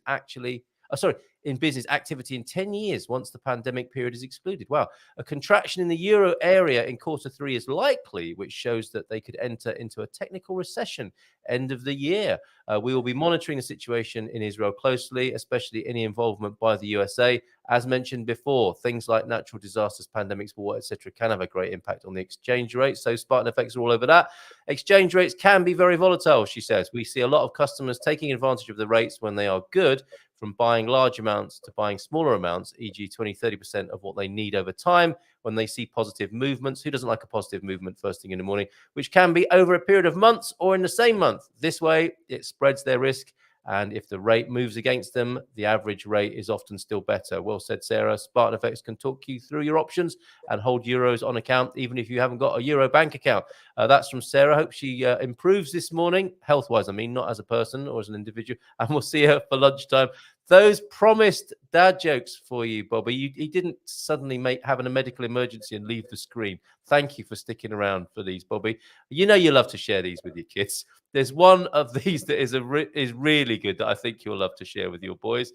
in business activity in 10 years once the pandemic period is excluded. Wow. A contraction in the euro area in Q3 is likely, which shows that they could enter into a technical recession end of the year. We will be monitoring the situation in Israel closely, especially any involvement by the USA. As mentioned before, things like natural disasters, pandemics, war, etc., can have a great impact on the exchange rate. So Spartan FX are all over that. Exchange rates can be very volatile, she says. We see a lot of customers taking advantage of the rates when they are good, from buying large amounts to buying smaller amounts, e.g. 20-30% of what they need over time when they see positive movements. Who doesn't like a positive movement first thing in the morning, which can be over a period of months or in the same month? This way, it spreads their risk. And if the rate moves against them, the average rate is often still better. Well said, Sarah. Spartan FX can talk you through your options and hold euros on account, even if you haven't got a euro bank account. That's from Sarah. Hope she improves this morning, health-wise, I mean, not as a person or as an individual. And we'll see her for lunchtime. Those promised dad jokes for you, Bobby. He didn't suddenly have a medical emergency and leave the screen. Thank you for sticking around for these, Bobby. You know you love to share these with your kids. There's one of these that is really good that I think you'll love to share with your boys.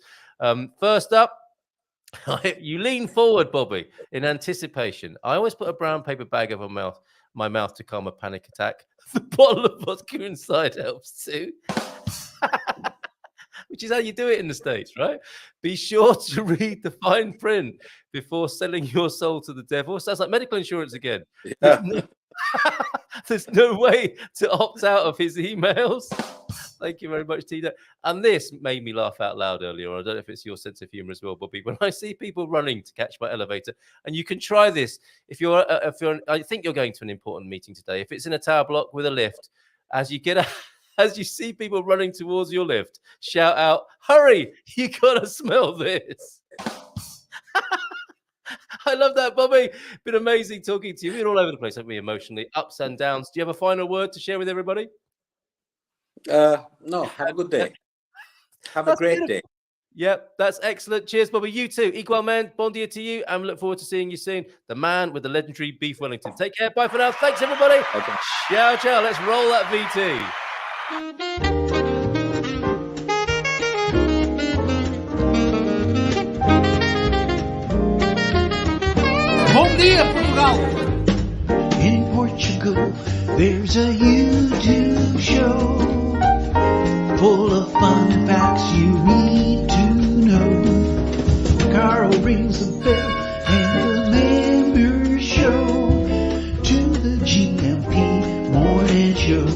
First up, you lean forward, Bobby, in anticipation. I always put a brown paper bag over my mouth to calm a panic attack. The bottle of vodka inside helps too. Which is how you do it in the States, right? Be sure to read the fine print before selling your soul to the devil. Sounds like medical insurance again. Yeah. There's no way to opt out of his emails. Thank you very much, Tina. And this made me laugh out loud earlier. I don't know if it's your sense of humor as well, Bobby. When I see people running to catch my elevator, and you can try this if you're I think you're going to an important meeting today. If it's in a tower block with a lift, as you get out. As you see people running towards your lift, shout out, hurry, you gotta smell this. I love that, Bobby. Been amazing talking to you. We're all over the place, haven't we, emotionally? Ups and downs. Do you have a final word to share with everybody? No, have a good day. Have a great day. Yep, that's excellent. Cheers, Bobby. You too. Igualmente, bon dia to you, and we look forward to seeing you soon. The man with the legendary beef Wellington. Take care. Bye for now. Thanks, everybody. Okay. Ciao, ciao. Let's roll that VT. Bom dia, Portugal! In Portugal, there's a YouTube show full of fun facts you need to know. Carl rings the bell and the members show to the GMP morning show.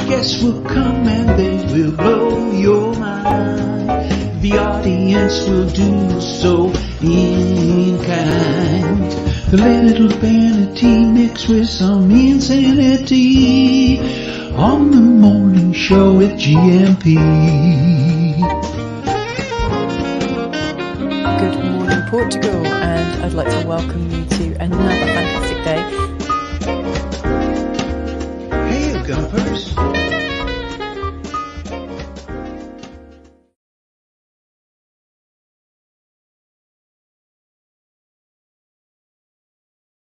Guests will come and they will blow your mind. The audience will do so in kind. The little vanity mixed with some insanity on the morning show with GMP. Good morning, Portugal, and I'd like to welcome you to another fantastic day. Hey, Gumpers.